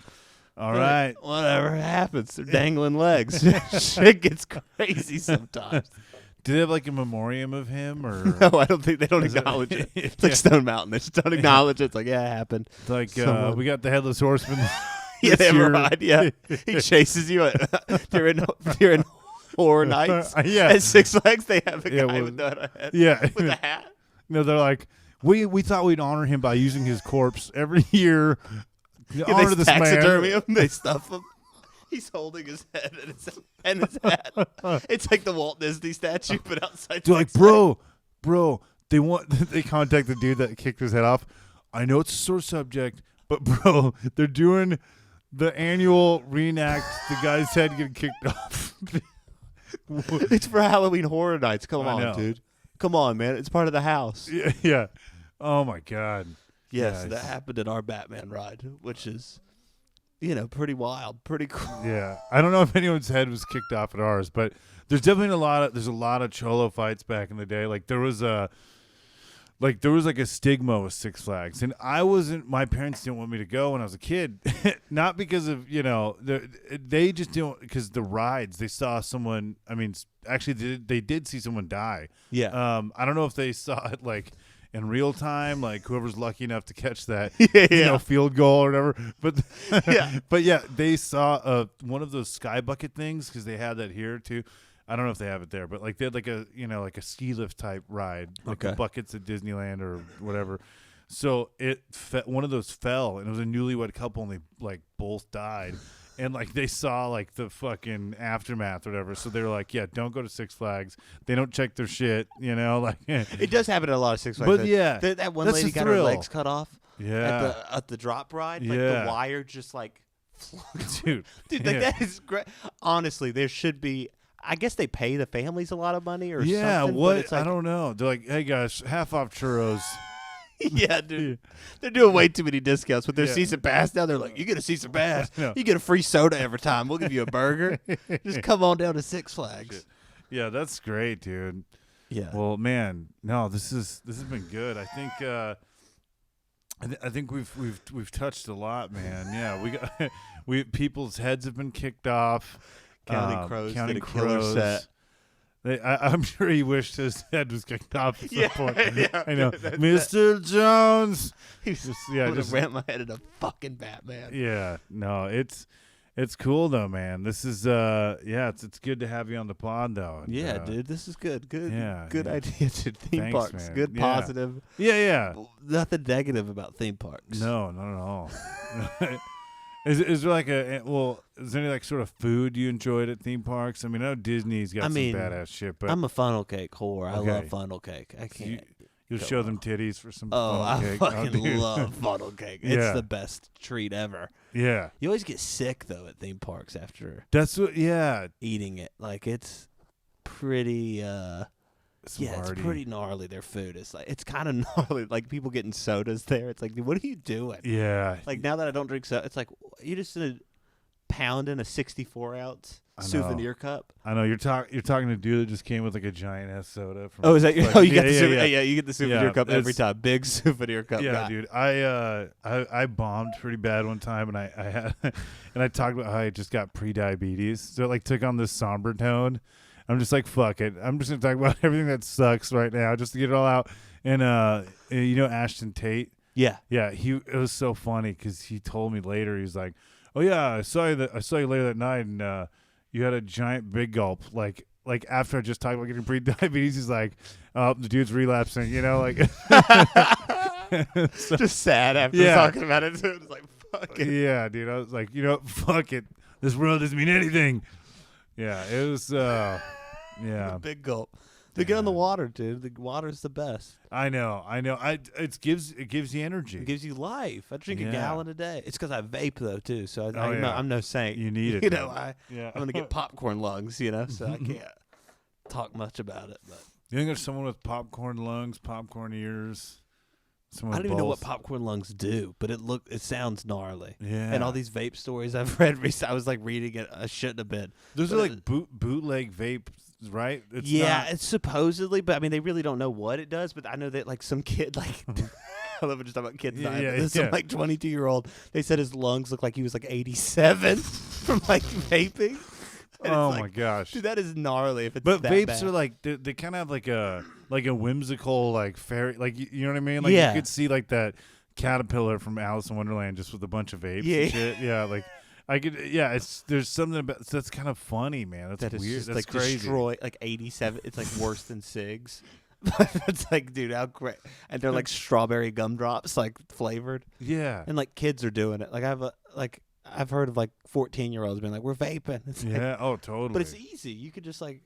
All right. Whatever happens, they're dangling legs. Shit gets crazy sometimes. Do they have like a memoriam of him or? No, I don't think they don't Is it- acknowledge it. It's like Stone Mountain. They just don't acknowledge it. It's like, yeah, it happened. Like Someone- we got the headless horseman. Yeah, they have a year. ride. Yeah, he chases you during Horror Nights. Yeah. At Six Flags, they have a Yeah, guy well, with a head. Yeah. With a hat. No, they're like, we thought we'd honor him by using his corpse every year. To honor They this taxidermy man. him. They stuff him. He's holding his head and his hat. It's like the Walt Disney statue, but outside. They're like, Six Flags. bro, they contact the dude that kicked his head off. I know it's a sore subject, but bro, they're doing the annual reenact the guy's head getting kicked off. It's for Halloween Horror Nights. Come I on, know. dude. Come on, man. It's part of the house. Yeah. Oh my God. Yes, Yeah, that happened at our Batman ride, which is, pretty wild, pretty cool. Yeah, I don't know if anyone's head was kicked off at ours, but there's definitely a lot of cholo fights back in the day. Like there was like a stigma with Six Flags, and my parents didn't want me to go when I was a kid, not because of they just didn't, because the rides, they saw someone. I mean, actually they did see someone die. Yeah. I don't know if they saw it like in real time, like whoever's lucky enough to catch that field goal or whatever. But Yeah. but yeah, they saw one of those sky bucket things, because they had that here too. I don't know if they have it there, but like they had like a like a ski lift type ride, like the Okay. buckets at Disneyland or whatever. So one of those fell, and it was a newlywed couple, and they like both died. And like they saw like the fucking aftermath or whatever, so they were like, "Yeah, don't go to Six Flags. They don't check their shit, like." It does happen at a lot of Six Flags. But though. yeah, that one that's lady the got her thrill. legs cut off Yeah, at the drop ride. Like Yeah. the wire just like, dude, dude, like yeah. that is great. Honestly, there should be. I guess they pay the families a lot of money or Yeah, something. but what? it's like, I don't know. They're like, "Hey guys, half off churros." Yeah, dude. They're doing way too many discounts with their Yeah. season pass now. They're like, you get a season pass. No. You get a free soda every time. We'll give you a burger. Just come on down to Six Flags. Yeah, that's great, dude. Yeah. Well, man, no, this has been good. I think I think we've touched a lot, man. Yeah, people's heads have been kicked off. Counting Crows Counting did a killer Crows. set. I'm sure he wished his head was kicked off at some point. yeah. I know, Mr. Jones. Just Just ran my head into fucking Batman. yeah. No, it's cool though, man. This is it's good to have you on the pod though. And, Yeah, dude, this is good. Good, yeah, good yeah. idea. Dude. Theme Thanks, parks, man. good, Yeah. positive. Yeah. Nothing negative about theme parks. No, not at all. Is there like is there any like sort of food you enjoyed at theme parks? I mean, I know Disney's got some badass shit, but I'm a funnel cake whore. I Okay. love funnel cake. I can't. you'll go show them wrong. titties for some Oh, funnel I cake. fucking dude. love funnel cake. It's Yeah. the best treat ever. Yeah, You always get sick though at theme parks after that's what. Yeah, eating it. Like it's pretty. Smarty. It's pretty gnarly. Their food is like it's kind of gnarly. Like people getting sodas there. It's like, dude, what are you doing? Yeah, Like now that I don't drink soda, it's like you just pounding a 64-ounce I know. souvenir cup. I know you're talking to a dude that just came with like a giant ass soda. From, Oh, is that your? like, Oh, you got yeah, the souvenir. yeah. Yeah, you get the souvenir Yeah, cup every it's- time. Big souvenir cup. Yeah, guy. dude. I bombed pretty bad one time, and I had and I talked about how I just got pre-diabetes, so it like took on this somber tone. I'm just like, fuck it. I'm just gonna talk about everything that sucks right now, just to get it all out. And Ashton Tate. Yeah. Yeah, it was so funny because he told me later, he's like, "Oh yeah, I saw you later that night, and you had a giant big gulp." Like after I just talked about getting pre-diabetes, he's like, "Oh, the dude's relapsing," like. So, Just sad after Yeah. talking about it. It's like fuck it. yeah, dude. I was like, fuck it. This world doesn't mean anything. Yeah, it was. Yeah, Big gulp. They get on the water, dude. The water's the best. I know. It gives you energy. It gives you life. I drink Yeah. a gallon a day. It's because I vape though too. So Oh, yeah. I'm no saint. You need it, You though. know, Yeah. I'm gonna get popcorn lungs. So I can't talk much about it. But You think there's someone with popcorn lungs, popcorn ears? Someone I don't with even know what both? popcorn lungs do, but it sounds gnarly. Yeah. And all these vape stories I've read recently, I was like reading it. I shouldn't have been. Those But are like bootleg vapes, right? It's supposedly, but I mean, they really don't know what it does. But I know that like some kid like I love it just talking about kids dying. Yeah, This yeah. some like 22-year-old. They said his lungs looked like he was like 87 from like vaping. And Oh it's my like, gosh. dude, that is gnarly. If it's But that vapes bad. are like they kind of have like a whimsical like fairy, like you know what I mean? Like Yeah. you could see like that caterpillar from Alice in Wonderland just with a bunch of vapes Yeah. and shit. Yeah, like I could. Yeah, there's something about that's kind of funny, man. That's that is weird. just That's like crazy. destroy like 87. It's like worse than cigs. It's like, dude, how great. And they're like strawberry gumdrops, like flavored. Yeah. And like kids are doing it. Like I've heard of like 14-year-olds being like, we're vaping. It's like, Yeah. Oh, totally. but it's easy. You could just like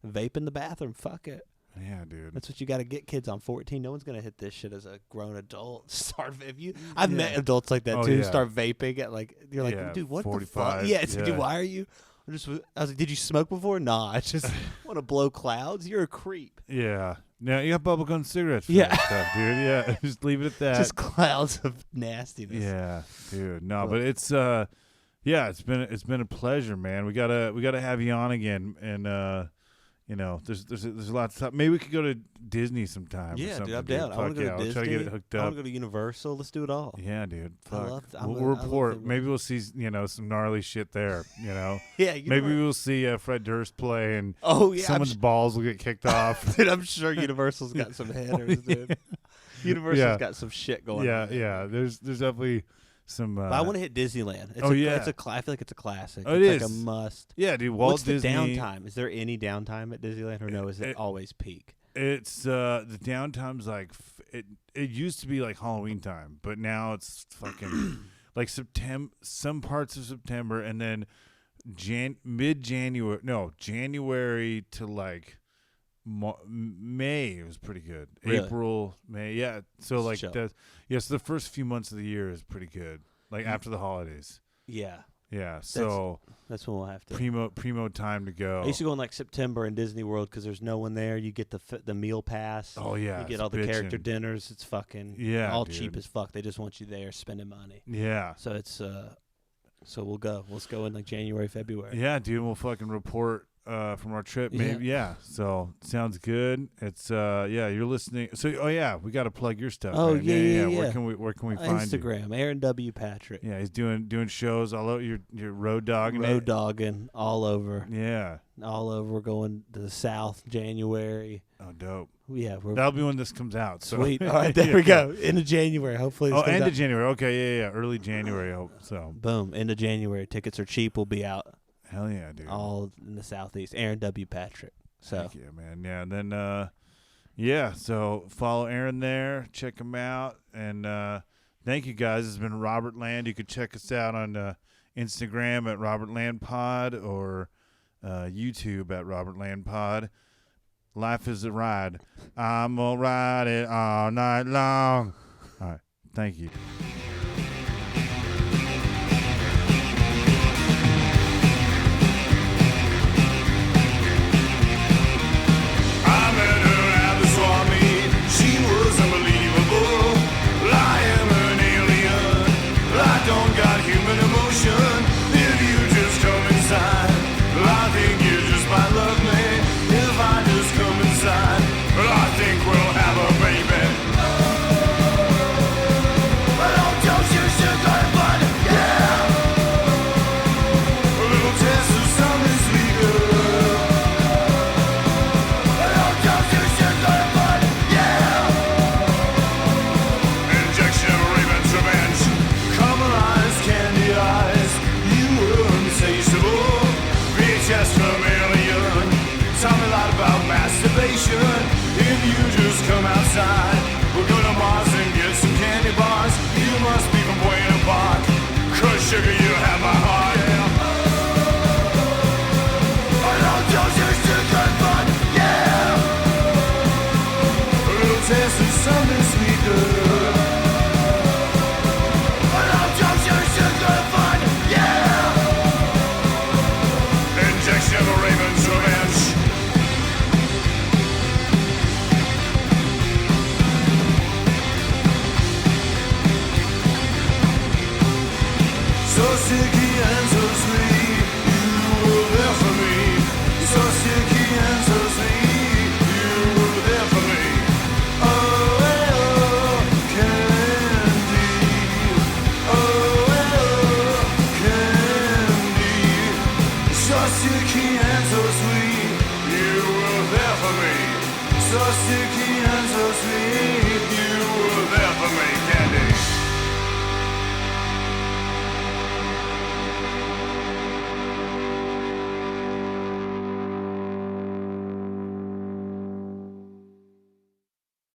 vape in the bathroom. Fuck it. Yeah, dude. That's what you got to get kids on 14. No one's gonna hit this shit as a grown adult. Start if you. I've met adults like that Oh, too. yeah. Start vaping at like you're like, Yeah, dude, what 45, the fuck? Yeah, it's like, dude, yeah. why are you? I was like, did you smoke before? Nah, I just want to blow clouds. You're a creep. Yeah. Now you got bubblegum cigarettes for Yeah. that stuff, dude. Yeah. Just leave it at that. Just clouds of nastiness. Yeah, dude. No, but it's yeah, it's been a pleasure, man. We gotta have you on again, and you know, there's a lot of stuff. Maybe we could go to Disney sometime. or Yeah, something, dude, I'm down. I want Fuck to go yeah, to I'll Disney. try to get it hooked I up. want to go to Universal. Let's do it all. Yeah, dude. I Fuck. love- We'll I love report. things. Maybe we'll see, some gnarly shit there. You know. Yeah, Maybe we'll see Fred Durst play, and Oh yeah, someone's balls will get kicked off. dude, I'm sure Universal's got some headers, dude. Universal's Yeah. got some shit going Yeah, on. yeah. There's definitely some. But I want to hit Disneyland. It's oh, yeah. I feel like it's a classic. Oh, it it's like is. a must. Yeah, dude. Walt What's Disney. the downtime? Is there any downtime at Disneyland, or no? Is it always peak? It's the downtime's like it used to be like Halloween time, but now it's fucking like September, some parts of September, and then January to like May. It was pretty good. Really? April, May, yeah. So like Chill. so the first few months of the year is pretty good. Like after the holidays, Yeah, yeah. So that's when we'll have to. primo time to go. I used to go in like September in Disney World because there's no one there. You get the meal pass. Oh yeah, you get it's all the character bitchin'. dinners. It's fucking Yeah, cheap dude. as fuck. They just want you there spending money. Yeah. So it's so we'll go. Let's go in like January, February. Yeah, dude, we'll fucking report from our trip. Maybe, yeah. So sounds good. It's yeah, you're listening. So we got to plug your stuff. Oh, man. yeah. Where can we find you? Instagram, Aaron W. Patrick. Yeah, he's doing shows all over. You're road dogging. Road dogging all over. Yeah. All over. We're going to the South January. Oh, dope. Yeah, we're That'll be when this comes out. So. sweet. All right, there we go. End of January. Hopefully. This Oh, comes end out. of January. Okay, yeah. Early January. I hope so. Boom. End of January. Tickets are cheap. We'll be out Hell yeah, dude. all in the Southeast. Aaron W. Patrick. So Heck yeah, man. Yeah, and then yeah, so follow Aaron there, check him out, and thank you guys. It's been Robertland. You could check us out on Instagram at Robertland Pod or YouTube at Robertland Pod. Life is a ride. I'm gonna ride it all night long. All right, thank you. I met her at the swap meet. She was unbelievable. I am an alien. I don't got human emotion. If you just come inside, I think you just might love me. If I just come inside, I think we'll have a baby. Oh, don't you sugar bud, yeah. A little taste of something sweet, girl. Injection, Raven's revenge. Caramelized candy eyes. You were insatiable. VHS from Alien. Tell me a lot about masturbation. If you just come outside, we'll go to Mars and get some candy bars. You must be from Buena Park. 'Cause sugar, you have my heart. Yeah. I don't you sugar, but yeah. A little taste of something sweet, girl. I don't you sugar, but yeah. Injection of Raven's revenge. So sticky and so sweet, you were there for me. So sticky and so sweet, you were there for me. Oh, oh, so sticky and so sweet. You